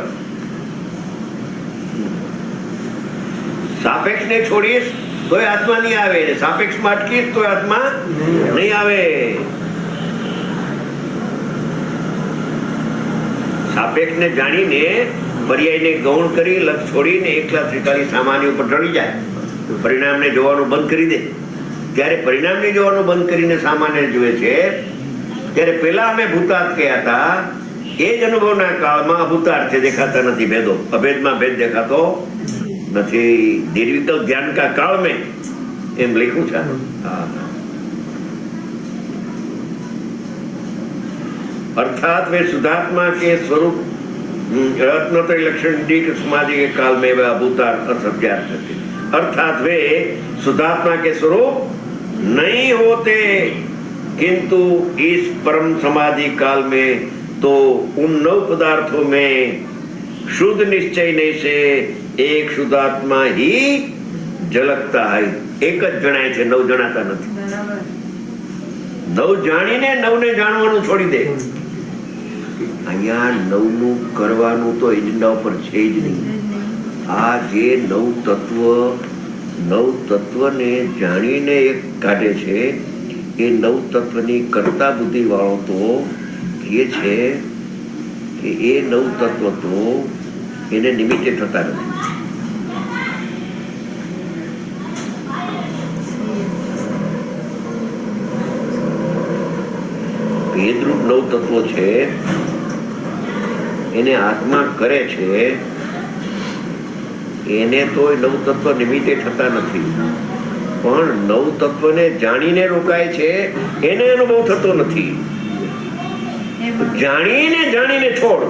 સાપેક્ષ ને છોડીશ તોય આત્મા નહીં આવે, સાપેક્ષ માં અટકીશ તોય આત્મા નહીં આવે. સાપેક્ષ ને જાણીને પર્યાય ને ગૌણ કરી લક્ષ છોડીને એકલા ત્રિકાલી સામાન્ય ઉપર ચડી જાય, પરિણામને જોવાનું બંધ કરી દે. ત્યારે પરિણામને જોવાનું બંધ કરીને સામાન્ય જુએ છે. ત્યારે પેલા અમે ભૂતાર્થ કહ્યા હતા, એ જ અનુભવના કાળમાં અભૂતાર્થ દેખાતા નથી. ભેદો અભેદમાં ભેદ દેખાતો નથી. નિર્વિકલ્પ ધ્યાન કા કાળ में એમ લખ્યું છે. अर्थात वे शुद्धात्मा के स्वरूप रत्नत्रय लक्षण डी के समाधि के काल में वह अभूतार्थ असत्यार्थ थे. अर्थात वे शुद्धात्मा के स्वरूप नहीं होते, किंतु इस परम समाधि काल में तो उन नव पदार्थों में शुद्ध निश्चय से एक शुद्धात्मा ही झलकता है. एक જ જણાય છે, નવ જણાતા નથી. નવ જાણીને નવને જાણવાનું છોડી દે. અહીંયા નવનું કરવાનું તો એજન્ડા ઉપર છે જ નહીં. આ જે નવ તત્વને જાણીને એક કાઢે છે, એ નવ તત્વની કરતા બુદ્ધિ વાળો તો કહે છે કે એ નવ તત્વ તો એને નિમિત્તે થતા નથી. ભેદરૂપ નવ તત્વો છે એને આત્મા કરે છે, એને તો નવ તત્વ નિમિત્તે થતા નથી. પણ નવ તત્વને જાણીને રોકાય છે, એને અનુભવ થતો નથી. જાણીને છોડ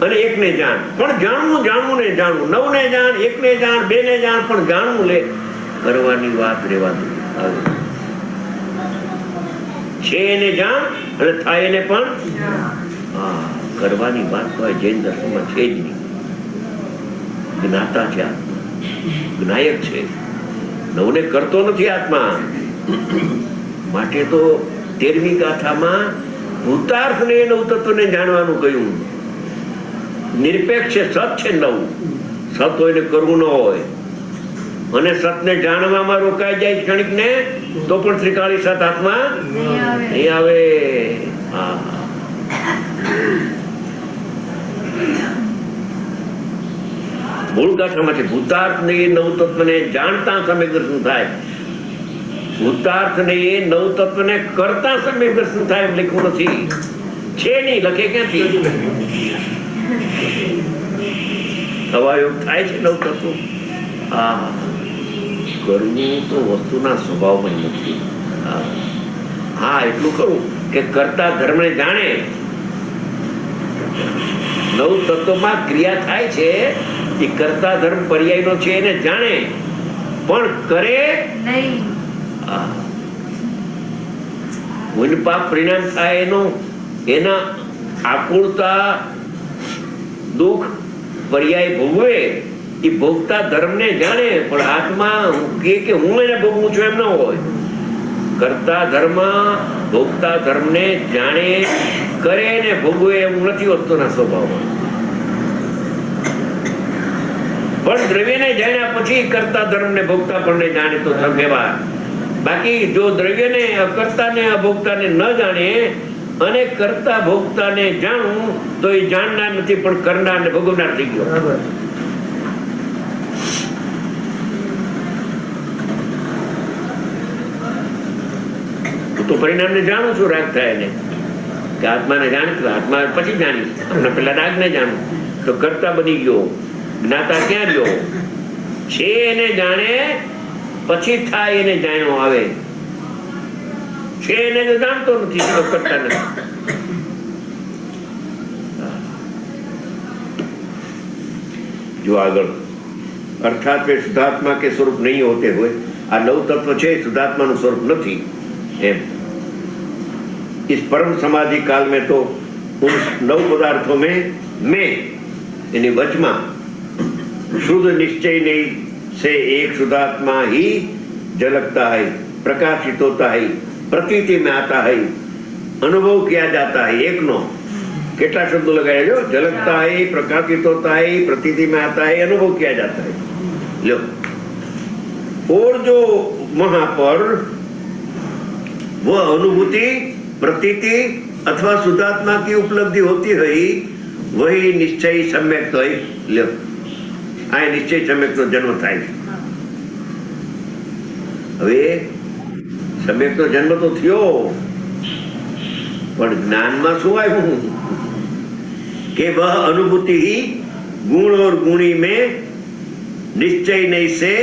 અને એકને જાણ. પણ જાણવું ને જાણવું, નવને જાણ, એકને જાણ, બેને જાણ, પણ જાણવું લે કરવાની વાત રહેવા દો. છે એને જાણ અને થાય એને પણ કરવાની વાત તો જૈન દર્શનમાં છે જ નહીં. જ્ઞાતા છે, જ્ઞાયક છે, નવને કરતો નથી આત્મા. માટે તો 13મી ગાથામાં ભૂતાર્થ ને નવ તત્વને જાણવાનું કહ્યું. નિરપેક્ષ છે, સત છે નવ. સત હોય ને કરવું ન હોય, અને સતને જાણવામાં રોકાઈ જાય ક્ષણિક ને તો પણ ત્રિકાળી સત હાથમાં નહીં આવે. મૂળ ગાથામાંથી ભૂતાર્થ ને નવ તત્વને જાણતા સમ્યક દર્શન થાય, ભૂતાર્થ ને નવ તત્વને કરતા સમ્યક દર્શન થાય એમ લખ્યું નથી. છે નહીં, લખે ક્યાંથી? અવાયોગ થાય છે નવ તત્વ. કરવું તો વસ્તુના સ્વભાવમાં નથી. હા, એટલું કરું કે કરતા ધર્મને જાણે. નવ તત્વમાં ક્રિયા થાય છે, એ કરતા ધર્મ પર્યાયનો છે એને જાણે, પણ કરે નહીં. પાપ પરિણામ થાય એના આકુળતા દુઃખ પર્યાય ભોગવે, એ ભોગતા ધર્મને જાણે. પણ આત્મા કે હું એને ભોગવું છું એમ ન હોય. કરતા ધર્મ ભોગતા ધર્મને જાણે, કરે ને ભોગવે એવું નથી વસ્તુના સ્વભાવમાં. પણ દ્રવ્યને જાણ્યા પછી કરતા ધર્મને ભોગતા પણ જાણે તો વ્યવહાર. બાકી જો દ્રવ્યને અકર્તાને અભોગતાને ન જાણે અને કરતા ભોગતાને જાણવું તો એ જાણનાર નથી, પણ કરનાર ને ભોગવનાર થઈ ગયો. તો પરિણામને જાણું છું, રાગ થાય ને કે આત્માને જાણીશ, આત્મા પછી જાણીશ. હમણાં પેલા રાગને જાણું તો કરતા બની ગયો. જ્ઞાતા ક્યાં રહ્યો? છે એને જાણે પછી થાય એને જાણ્યો આવે. છે એને તો જાણતો નથી, કરતા નથી. જો આગળ અર્થાત वे शुद्धात्मा के स्वरूप नहीं होते हुए, આ નવ તત્વ છે શુદ્ધાત્માનું સ્વરૂપ નથી એમ. इस परम समाधि काल में तो उन 9 पदार्थों में मैं यानी वचमा शुद्ध निश्चय नहीं से एक शुद्धात्मा ही झलकता है, प्रकाशित होता है, प्रतीति में आता है, अनुभव किया जाता है. एक नो કેટલા શબ્દો લગાયા જો? झलकता है, प्रकाशित होता है, प्रतीति में आता है, अनुभव किया जाता है. लो, और जो वहां पर वह अनुभूति प्रतीति अथवा शुद्धात्मा की उपलब्धि होती है, वही निश्चय सम्यक तो है. लो, આ નિશ્ચય સમ્યકનો જન્મ થાય છે. હવે સમ્યકનો જન્મ તો થયો, પણ જ્ઞાનમાં શું આવ્યું કે वह अनुभूति ही गुण और गुणी में निश्चय नहीं से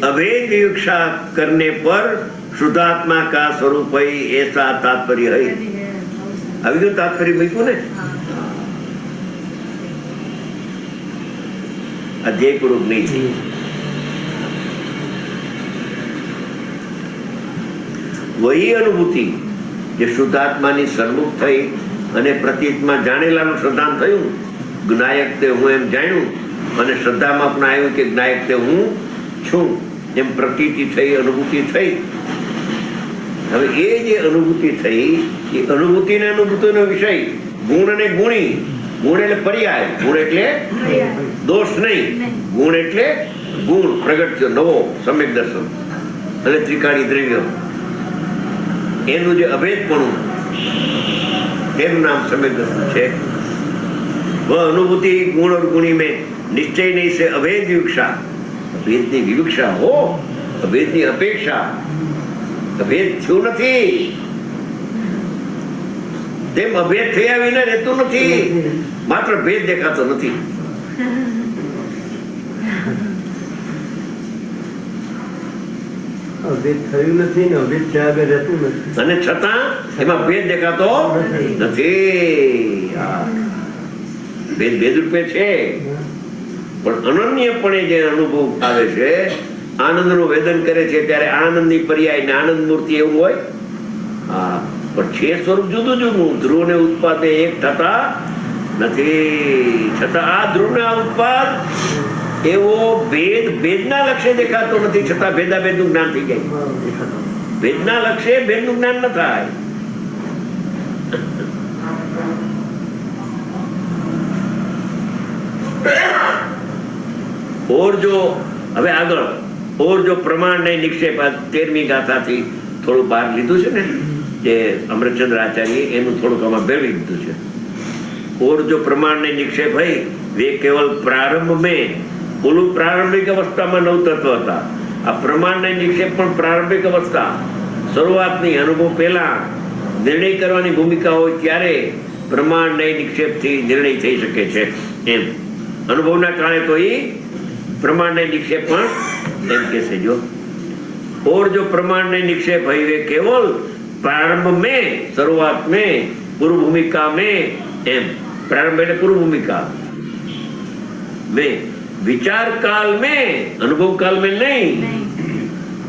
अभेद विवक्षा करने पर शुद्धात्मा का स्वरूप है, ऐसा तात्पर्य है. अभी तो तात्पर्य મૂક્યું ને अध्याय पूर्वक नहीं थी. वही अनुभूति જે શુદ્ધાત્માની સન્મુખ થઈ અને પ્રતીતમાં જાણેલાનું શ્રદ્ધાન થયું. જ્ઞાયક તે હું એમ જાણ્યું અને શ્રદ્ધામાં પણ આવ્યું કે જ્ઞાયક તે હું છું એમ પ્રતીતિ થઈ, અનુભૂતિ થઈ. હવે એ જે અનુભૂતિ થઈ એ અનુભૂતિ ને અનુભૂતિનો વિષય ગુણ અને ગુણી. ગુણ એટલે પર્યાય, ગુણ એટલે દોષ નહીં, ગુણ એટલે ગુણ પ્રગટ થયો નવો સમ્યક દર્શન અને ત્રિકાળી દ્રવ્ય. એનું જે અભેદપણું એનું નામ સમ્યક દર્શન છે. वह अनुभूति गुण और गुणी में निश्चय नहीं से अभेद विवक्षा. अभेदની વિવક્ષા હો, અભેદની અપેક્ષા. અભેદ થયું નથી તેમ અભેદ થયા વિના રહેતું નથી, માત્ર ભેદ દેખાતો નથી. અભેદ થયું નથી ને અભેદ થયા વગર રહેતું નથી, અને છતાં એમાં ભેદ દેખાતો નથી. ભેદ રૂપે છે, પણ અનન્યપણે જે અનુભવ આવે છે, આનંદનું વેદન કરે છે ત્યારે આનંદની પર્યાય ને આનંદ મૂર્તિ એવું હોય. હા, પણ છે સ્વરૂપ જુદું જુદું. ધ્રુવ ને ઉત્પાદ એક થતા નથી, છતાં આ ધ્રુવ ને ઉત્પાદ એવો ભેદના લક્ષ્ય દેખાતો નથી, છતાં ભેદાભેદનું જ્ઞાન થઈ જાય. ભેદના લક્ષ્ય ભેદનું જ્ઞાન ન થાય. ઓર જો હવે આગળ ઓર જો પ્રમાણ નહીં નિક્ષેપ, 13મી ગાથાથી થોડું બહાર લીધું છે ને, જે અમૃતચંદ્ર આચાર્ય એનું થોડુંક આમાં ભેળવી દીધું છે. और जो प्रमाण ने निक्षेप है वे केवल प्रारंभ में, बोलू प्रारंभिक अवस्था में नव तत्व था. आ प्रमाण ने निक्षेप पण प्रारंभिक अवस्था, શરૂઆતની અનુભવ પહેલા નિર્ણય કરવાની ભૂમિકા હોય ત્યારે પ્રમાણ ને નિક્ષેપ થી નિર્ણય થઈ શકે છે. એમ અનુભવના કારણે તો એ પ્રમાણ ને નિક્ષેપ પણ એમ કહેશે. જો और जो प्रमाण ने निक्षेप है वे केवल प्रारंभ में, शुरुआत में, पूर्व भूमिका में, एम प्रारंभ में पूर्व भूमिका में, विचार काल में, अनुभव काल में नहीं,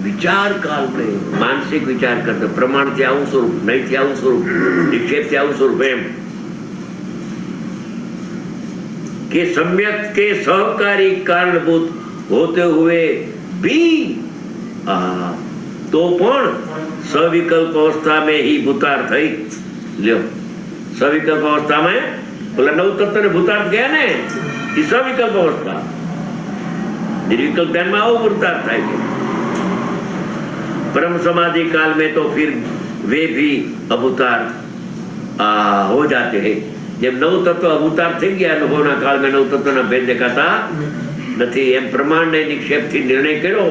विचार काल में मानसिक विचार करते प्रमाण से आવું स्वरूप, नहीं से आવું स्वरूप, निक्षेप से आવું स्वरूप, एम के सम्यक के सहकारी कारणभूत होते हुए भी तो पण सविकल्प अवस्था में ही भूतार्थ थई. ल्यो, सविकल्प अवस्था में बोला नव तत्व ने भूतार्थ गया ने, ये सविकल्प अवस्था. निर्विकल्प ध्यान में आओ भूतार्थ થાય છે. परम समाधि काल में तो फिर वे भी अभूतार्थ हो जाते हैं. जब नव तत्व अभूतार्थ થઈ ગયા, અનુભવના કાળ में नव तत्वના ભેદ દેખાતા નથી. એમ પ્રમાણ ને નિક્ષેપ થી નિર્ણય કર્યો,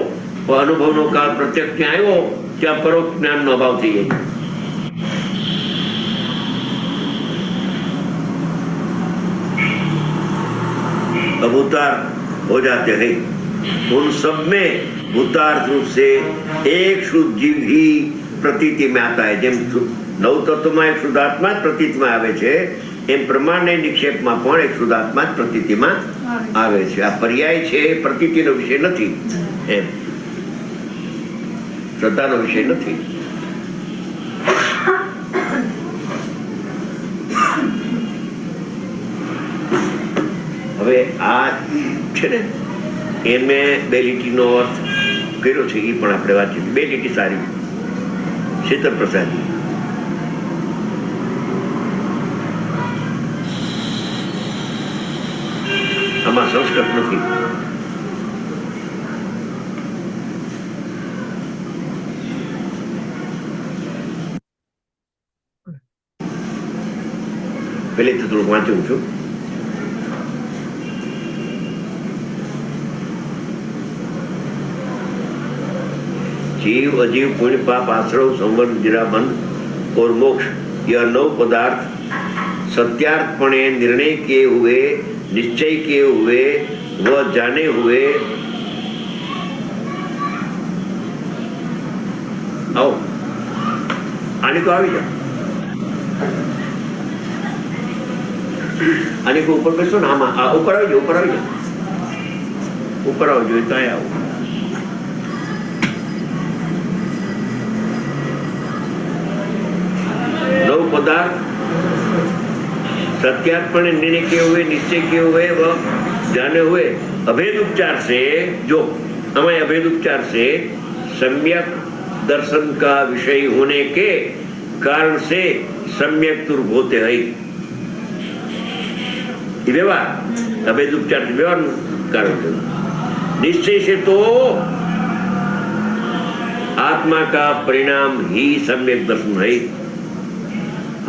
અનુભવનો કાળ પ્રત્યક્ષ ત્યાં આવ્યો, ત્યાં પરોક્ષ જ્ઞાનનો અભાવ થઈ જાય. अभूतार्थ हो जाते हैं. उन सब में भूतार्थ रूप से एक शुद्ध जीव ही प्रतीति में आता है. જેમ નવ તત્વમાં એક શુદ્ધાત્મા જ પ્રતીતિમાં આવે છે, એમ પ્રમાણ ને નિક્ષેપમાં પણ એક શુદ્ધાત્મા જ પ્રતીતિમાં આવે છે. આ પર્યાય છે, પ્રતીતિનો વિષય નથી, એમ શ્રદ્ધાનો વિષય નથી. હવે આ છે ને, એ મેં બે લીટીનો અર્થ કર્યો છે, એ પણ આપણે વાંચી. બે લીટી સારી, શીતલ પ્રસાદ. આમાં સંસ્કૃત નથી. પહેલેથી થોડુંક વાંચું છું. जीव अजीव पुण्य पाप आश्रव संवर्ग जराबंध और मोक्ष, यह 9 पदार्थ सत्यार्थपणे निर्णय किए हुए, निश्चय किए हुए व जाने हुए. आओ आने को આવી જાઓ, આને को ऊपर બેસો ને. આમાં ઉપર આવી જાઓ, ઉપર આવી જાઓ, ઉપર આવજો. તો આવો. पदार्थ सत्यात्मने निर्णय किए हुए, निश्चय किए हुए व जाने हुए अभेद उपचार से, जो हमें अभेद उपचार से सम्यक दर्शन का विषय होने के कारण से सम्यक तुर्भ होते हैं. व्यवहार अभेद उपचार से व्यवहार कारण से, निश्चय से तो आत्मा का परिणाम ही सम्यक दर्शन है.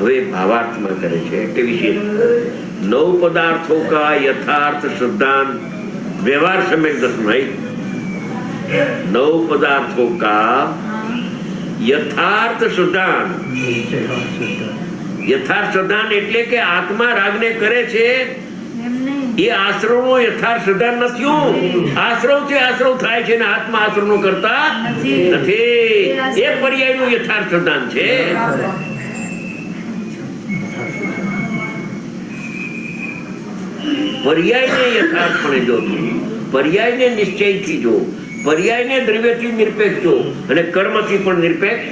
वे भावार्थમાં કરે છે કે વિશેષ 9 पदार्थों का यथार्थ सिद्धांत व्यवहार सम्यक दर्शन है. 9 पदार्थों का यथार्थ सिद्धांत, यथार्थ सिद्धांत એટલે કે આત્મા રાગને કરે છે, એ આશ્રવનો યથાર્થ સિદ્ધાંત નથી. આશ્રવથી આશ્રવ થાય છે ને આત્મા આશ્રવનો કરતા નથી. એ પર્યાયનો યથાર્થ સિદ્ધાંત છે. પર્યાયને યથાર્થપણે જોતું, પર્યાયને નિશ્ચયથી જો, પર્યાયને દ્રવ્યથી નિરપેક્ષ જો અને કર્મથી પણ નિરપેક્ષ.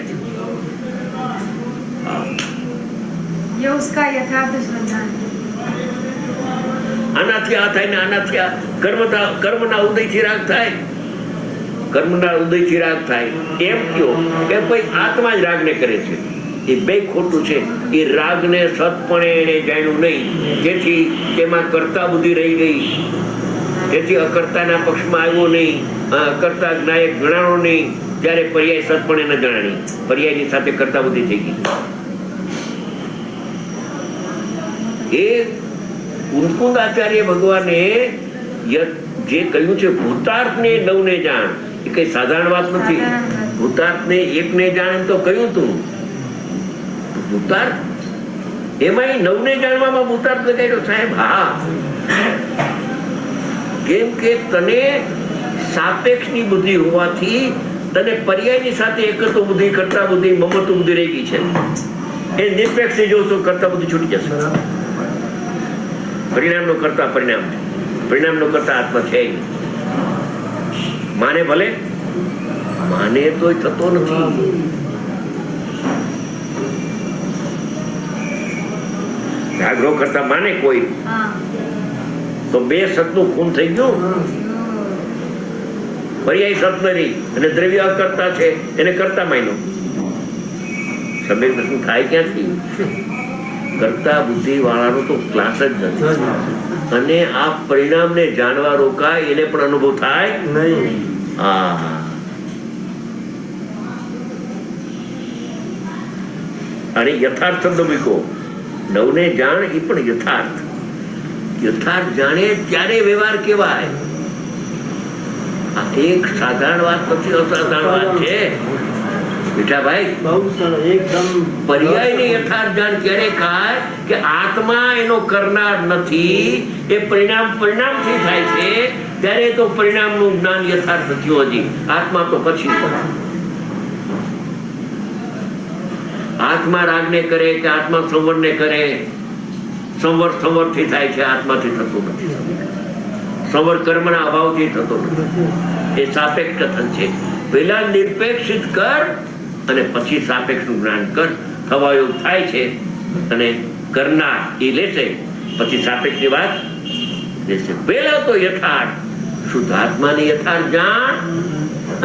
ये उसका यथार्थ श्रद्धा है। આનાથી આ થાય ને આનાથી આ કર્મના ઉદયથી રાગ થાય, કર્મના ઉદયથી રાગ થાય એમ કયો કે ભાઈ આત્મા જ રાગને કરે છે. એ બે ખોટું છે. એ રાગને સતપણે એને જાણ્યું નહીં, જેથી તેમાં કર્તા બુદ્ધિ રહી ગઈ, જેથી અકર્તાના પક્ષમાં આવ્યો નહીં, અકર્તા જ્ઞાયક ગણાણો નહીં, ત્યારે પર્યાય સતપણે ન જાણી, પર્યાયની સાથે કર્તા બુદ્ધિ થઈ ગઈ. એ કુંકુંદ આચાર્ય ભગવાને જે કહ્યું છે ભૂતાર્થને નવને જાણ, એ કઈ સાધારણ વાત નથી. ભૂતાર્થને એકને જાણ તો કહ્યું તું, ભૂતાર્થ એમાં નવને જાણવામાં ભૂતાર્થ લગાડ્યો સાહેબ. હા, કેમ કે તને સાપેક્ષની બુદ્ધિ હોવાથી તને પર્યાયની સાથે એકત્વ બુદ્ધિ, કરતા બુદ્ધિ, મમત્વ બુદ્ધિ રહી ગઈ છે. એ નિરપેક્ષ જોશો કરતા બુદ્ધિ છૂટી જશે. પરિણામનો કરતા પરિણામનો કરતા આત્મા છે. માને ભલે માને તો થતો નથી. આગ્રહ કરતા માને કોઈ તો બે સતનું ખૂન થઈ ગયું. પર્યાય સત નથી અને દ્રવ્ય અકર્તા છે એને કરતા માન્યો. સમ્યક દર્શન થાય ક્યાંથી? કરતા બુદ્ધિ વાળાનો તો ક્લાસ જ નથી. અને આ પરિણામને જાણવા રોકાય એને પણ અનુભવ થાય નહીં. અને યથાર્થ શબ્દ મૂકો, નવને જાણ એ પણ યથાર્થ. યથાર્થ જાણે ત્યારે વ્યવહાર કેવાય. આ એક સાધારણ વાત નથી, અસાધારણ વાત છે મીઠાભાઈ. પર્યાયને યથાર્થ જાણ ક્યારે થાય કે આત્મા એનો કરનાર નથી, એ પરિણામથી થાય છે. ત્યારે તો પરિણામનું જ્ઞાન યથાર્થ થયું. હજી આત્મા તો પછી. આત્મા રાગને કરે કે આત્મા સંવરને કરે, સંવરથી થાય છે, આત્માથી થતું નથી. સંવર કર્મના અભાવથી થતો નથી. એ સાપેક્ષ કથન છે. પેલા નિરપેક્ષિત કર અને પછી સાપેક્ષનું જ્ઞાન કર, થવાયોગ થાય છે અને કરનાર એ લેશે, પછી સાપેક્ષની વાત લેશે. પેલા તો યથાર્થ શુદ્ધ આત્માની યથાર્થ જાણ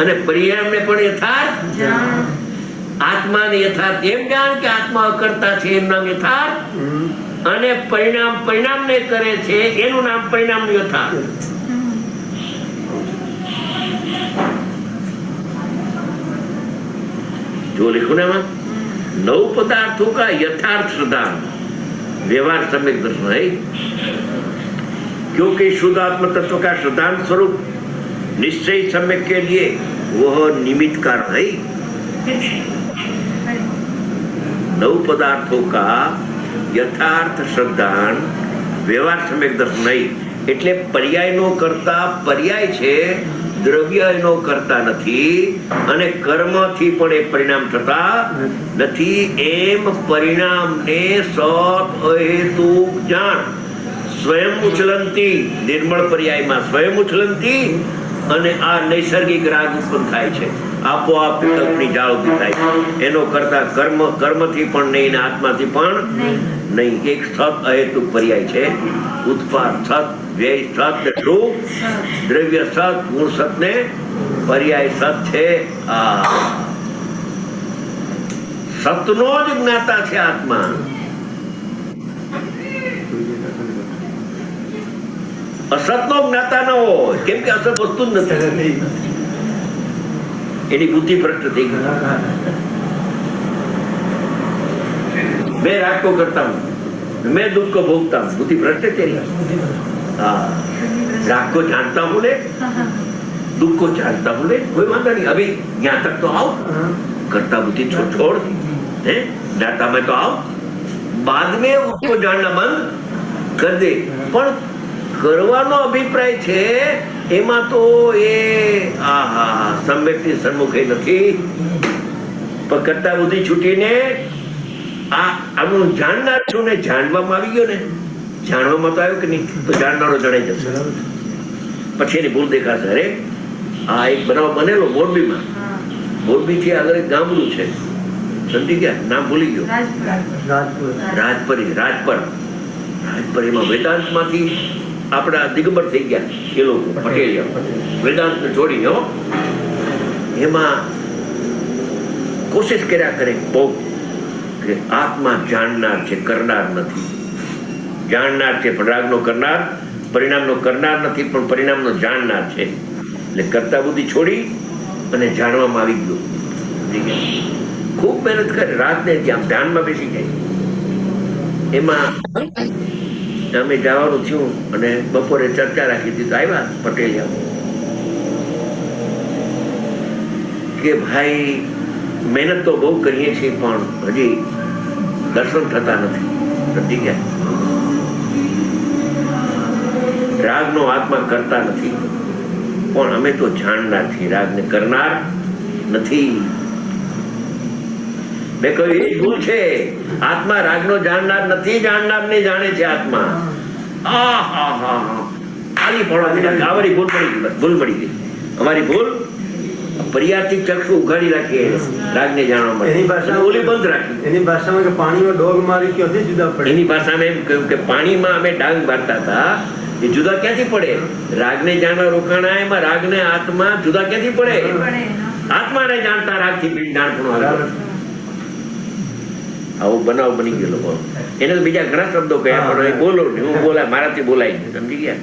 અને પરિણામને પણ યથાર્થ જાણ. આત્માની યથાર્થ એમ જાણ કે આત્મા અકર્તા છે, એનું નામ યથાર્થ. અને પરિણામને કરે છે એનું નામ પરિણામનું યથાર્થ. जो लिखो ना नौ पदार्थों का यथार्थ श्रद्धा व्यवहार सम्यक दर्शन है. क्योंकि शुद्ध आत्म तत्व का श्रद्धांत स्वरूप निश्चय सम्यक के लिए वह निमित्त कारण है. नौ पदार्थों का यथार्थ श्रद्धांत व्यवहार सम्यक दर्शन नहीं. એટલે પર્યાયનો કરતા પર્યાય છે, દ્રવ્ય એનો કરતા નથી અને કર્મથી પણ એ પરિણામ થતા નથી. એમ પરિણામને સત અહેતુક જાણ. સ્વયં ઉછલંતી નિર્મળ પર્યાયમાં સ્વયં ઉછલંતી અને આ નૈસર્ગિક રાગ ઉત્પન્ન થાય છે. આપોઆપ વિકલ્પની જાળ ઉભી થાય છે. એનો કરતા કર્મથી પણ નહીં ને આત્માથી પણ નહીં. એક સત અહેતુક પર્યાય છે. ઉત્પાદ સત, વ્યય સત, રૂપ દ્રવ્ય સત, ગુણ સત ને પર્યાય સત છે. સતનો જ જ્ઞાતા છે આત્મા. અસતનો જ્ઞાતા ન હોય, કેમ કે અસત વસ્તુ જ નથી. એની બુદ્ધિ ભ્રષ્ટ થઈ ગઈ. मैं राग को करता हूँ, मैं दुख को भोगता हूँ, बुद्धि भ्रष्ट है तेरी. राग को जानता हूँ ले, दुख को जानता हूँ ले, कोई वादा नहीं. अभी यहाँ तक तो आओ, करता बुद्धि छोड़ है, जाता मैं तो आओ. बाद में उसको जानना बंद कर दे. पर કરવાનો અભિપ્રાય છે એમાં તો એ સમ્યકથી સન્મુખે નથી. પણ કરતા બુદ્ધિ છૂટીને આનું જાણનાર છું ને જાણવામાં આવી ગયો ને જાણવામાં તો આવ્યું કે નહીં, તો જાણનારો જણાઈ જશે. પછી એની ભૂલ દેખાશે. અરે આ એક બનાવ બનેલો મોરબીમાં. મોરબી થી આગળ એક ગામડું છે, સમજી ગયા, નામ ભૂલી ગયો, રાજપરીમાં વેદાંત માંથી આપણા દિગંબર થઈ ગયા એ લોકો પટેલિયા, વેદાંત જોડીને. એમાં કોશિશ કર્યા કરે બહુ કે આત્મા જાણનાર છે, કરનાર નથી. જાણનાર છે પણ રાગનો કરનાર, પરિણામનો કરનાર નથી પણ પરિણામનો જાણનાર છે. એટલે કરતા બુદ્ધિ છોડી અને જાણવામાં આવી ગયું. ખૂબ મહેનત કરે, રાત ને ધ્યાનમાં બેસી જાય. એમાં અમે જવાનું થયું અને બપોરે ચર્ચા રાખી હતી. તો આવ્યા પટેલિયા કે ભાઈ મહેનત તો બહુ કરીએ છીએ પણ હજી દર્શન થતા નથી. સમજી ગયા? રાગનો આત્મા કરતા નથી પણ અમે તો જાણનાર છીએ, રાગને કરનાર નથી. મેં કહ્યું એ ભૂલ છે. આત્મા રાગનો જાણનાર નથી, જાણનારને જાણે છે આત્મા. ખાલી પડવા અમારી ભૂલ પડી ગઈ, ભૂલ પડી ગઈ અમારી ભૂલ. પર્યાથી ચક્ષુ ઉઘાડી રાખીએ રાગને જાણવા માટે, એની ભાષા ઓલી બંધ રાખી. એની ભાષામાં કે પાણીમાં ડોગ મારી ક્યાંથી જુદા પડે, એની ભાષામાં એમ કહ્યું કે પાણીમાં અમે ડાંગ મારતા હતા, એ જુદા ક્યાંથી પડે? રાગને જાણવા રોકાણા, એમાં રાગને આત્મા જુદા ક્યાંથી પડે? આત્માને જાણતા રાગથી જાણપણું આવે. આવો બનાવ બની ગયેલો. એને તો બીજા ઘણા શબ્દો કહ્યા પણ બોલો નહીં, હું બોલા, મારાથી બોલાય નહીં. સમજી ગયા?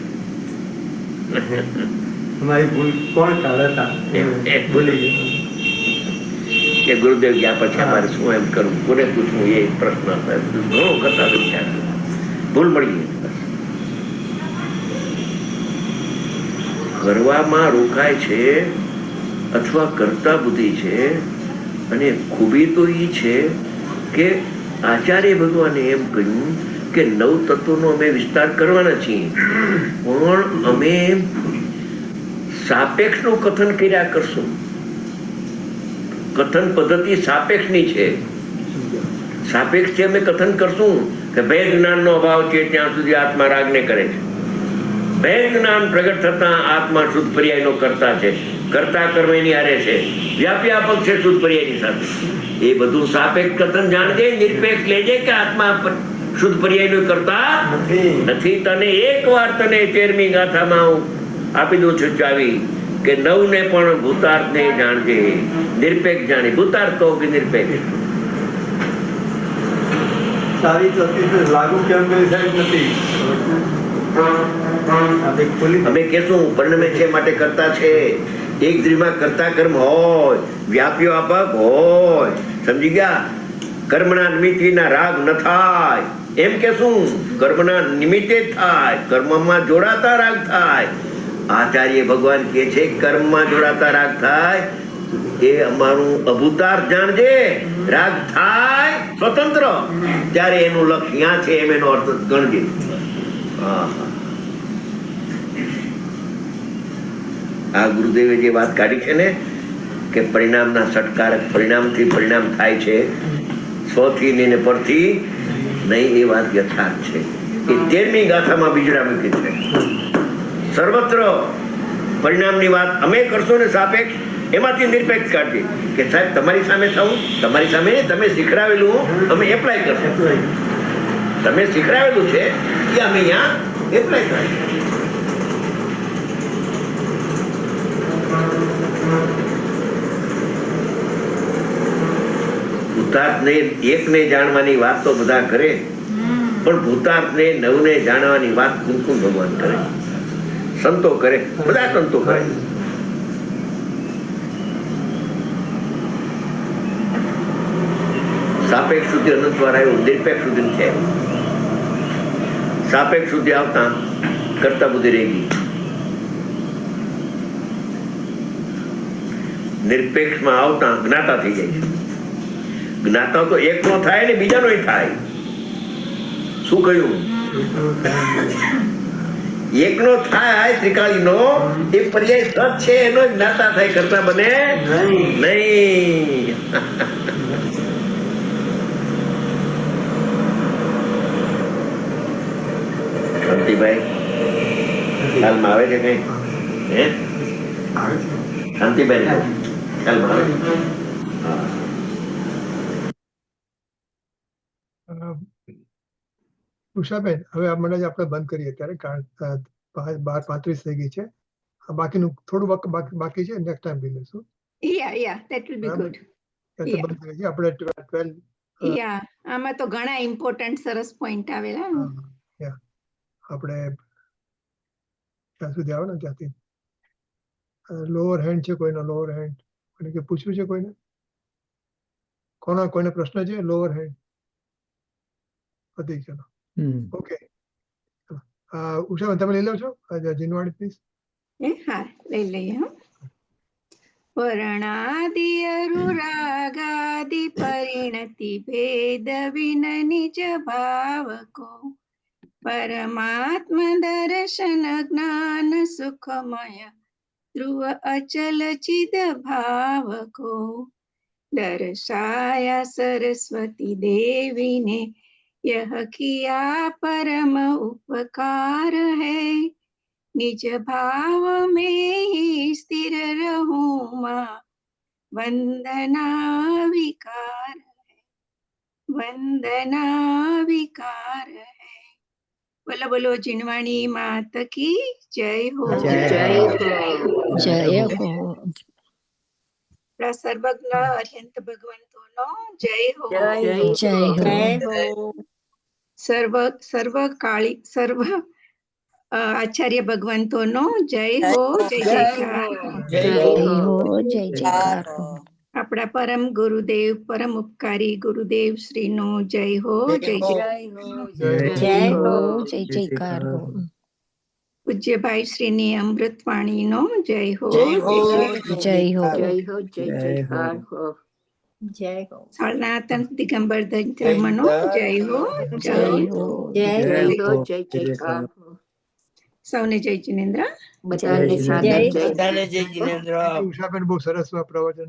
તમારી ભૂલ કોણ કાઢતા ભૂલી ગયો કે ગુરુદેવ ગયા પછી અમારે શું એમ કરવું, કોને પૂછવું, એ પ્રશ્ન ઘણો કરતા વિચાર. ભૂલ મળી ગઈ. કરવામાં રોકાય છે અથવા કરતા બુદ્ધિ છે. અને ખૂબી તો એ છે કે આચાર્ય ભગવાને એમ કહ્યું કે 9 તત્વોનો અમે વિસ્તાર કરવાના છીએ પણ અમે સાપેક્ષનું કથન કર્યા કરશું. કથન પદ્ધતિ સાપેક્ષની છે. સાપેક્ષથી અમે કથન કરશું કે ભેદ જ્ઞાનનો અભાવ છે ત્યાં સુધી આત્મા રાગને કરે છે. ભેદ જ્ઞાન પ્રગટ થતા આત્મા શુદ્ધ પર્યાયનો કરતા છે, કરતા કર્મ એની હારે છે, વ્યાપ્યાપક છે શુદ્ધ પર્યાયની સાથે. એ બધું સાપેક્ષ કથન જાણજે, નિરપેક્ષ લેજે કે આત્મા શુદ્ધ પર્યાયનો કરતા નથી. તને એકવાર તને 13મી ગાથામાં આપી દઉં છું ચાવી કે 9 ને પણ ભૂતાર્થ ને જાણજે, નિરપેક્ષ જાણે. ભૂતાર્થ કહો કે નિરપેક્ષ? સારી ચોથી લાગુ કેમ કરી સાહેબ નથી. અમે કેશું પરિણમે છે માટે કરતા છે. એક દ્રીમાં કરતા કર્મ હોય, વ્યાપ્યો આપક હોય. સમજી ગયા? કર્મના નિમિત્તના રાગ ન થાય એમ કેશું. કર્મના નિમિત્તે થાય, કર્મમાં જોડાતા રાગ થાય. આચાર્ય ભગવાન કહે છે કર્મમાં જોડાતા રાગ થાય એ અમારું અભૂતાર્થ જાણજે. રાગ થાય સ્વતંત્ર ત્યારે એનું લક્ષ્ય અહીંયા છે એમ એનો અર્થ ગણજે. આ ગુરુદેવે જે વાત કાઢી છે ને કે પરિણામના સટકારક, પરિણામથી પરિણામ થાય છે, સ્વથી ને પરથી નહીં, એ વાત યથાર્થ છે. એ 13મી ગાથામાં બીજડા મૂકી છે. સર્વત્ર પરિણામની વાત અમે કરશો ને સાપેક્ષ, એમાંથી નિરપેક્ષ કાઢીએ કે સાહેબ તમારી સામે થવું, તમારી સામે તમે શીખડાવેલું અમે એપ્લાય કરશું. તમે શીખડાવેલું છે કે અમે અહીંયા એપ્લાય કરીએ. ભૂતાર્થને 1 ને જાણવાની વાત તો બધા કરે પણ ભૂતાર્થને 9 ને જાણવાની વાત કુમકુમ ભગવાન કરે, સંતો કરે, બધા સંતો કરે. સાપેક્ષ સુધી અનંતવાર આવ્યું, નિરપેક્ષ સુધી છે. સાપેક્ષ સુધી આવતા કરતા બુદ્ધિ રહી ગઈ. નિરપેક્ષમાં આવતા જ્ઞાતા થઈ જાય છે. જ્ઞાતા તો એકનો થાય ને બીજાનો થાય. શું કહ્યું? એકનો થાય ત્રિકાળીનો, એ પર્યાય સત છે એનો જ્ઞાતા થાય, કરતા બને નહીં. શાંતિભાઈ ખ્યાલમાં આવે છે કઈ? હે શાંતિભાઈ ખ્યાલમાં આવે છે? ઉષાબેન, હવે હમણાં જ આપણે બંધ કરીએ અત્યારે, કારણ 12:35 થઈ ગઈ છે. બાકીનું થોડું બાકી છે, નેક્સ્ટ ટાઈમ બી લેશું. Yeah, that will be good. બંધ કરીએ છીએ આપણે 12. Yeah, આમાં તો ઘણા ઇમ્પોર્ટન્ટ સરસ પોઈન્ટ આવેલા. આપણે ત્યાં સુધી આવે ને ત્યાંથી લોઅર હેન્ડ છે કોઈનો? લોઅર હેન્ડ કોઈને કે પૂછ્યું છે કોઈને? કોઈને પ્રશ્ન છે? લોઅર હેન્ડ પતી ચલો. ઓકે, ઉષાબેન તમે લઈ લો છો જીનવાણી પ્લીઝ. હા, લઈ લઈએ. વર્ણાદિ અરુરાગાદિ પરિણતિ ભેદ વિન નિજ ભાવકો પરમાત્મ દર્શન જ્ઞાન સુખમય ધ્રુવ અચલ ચિદ ભાવકો દર્શાયા સરસ્વતી દેવીને यह किया परम उपकार है निज भाव में ही स्थिर रहूं मां वंदना विकार है. बोलो बोलो जिनवाणी मात की जय हो. જય હો. સર્વજ્ઞ અર્યંત ભગવંતોનો જય હો. જય હો. સર્વ આચાર્ય ભગવંતોનો જય હો. જય જયકાર. જય હો. જય જયકાર હો. આપણા પરમ ગુરુદેવ, પરમ ઉપકારી ગુરુદેવ શ્રીનો જય હો. જય જય જયકાર હો. પૂજ્ય ભાઈ શ્રીની અમૃતવાણીનો જય હો. જય હો. જય હો. જય જયકાર હો. જય હો. સનાતન દિગંબર ધર્મનો જય હો. જય હો. જય હો. જય જયકાર હો. સૌને જય જિનેન્દ્ર. બધાને સાદર જય. ઉષાબેન બહુ સરસ પ્રવચન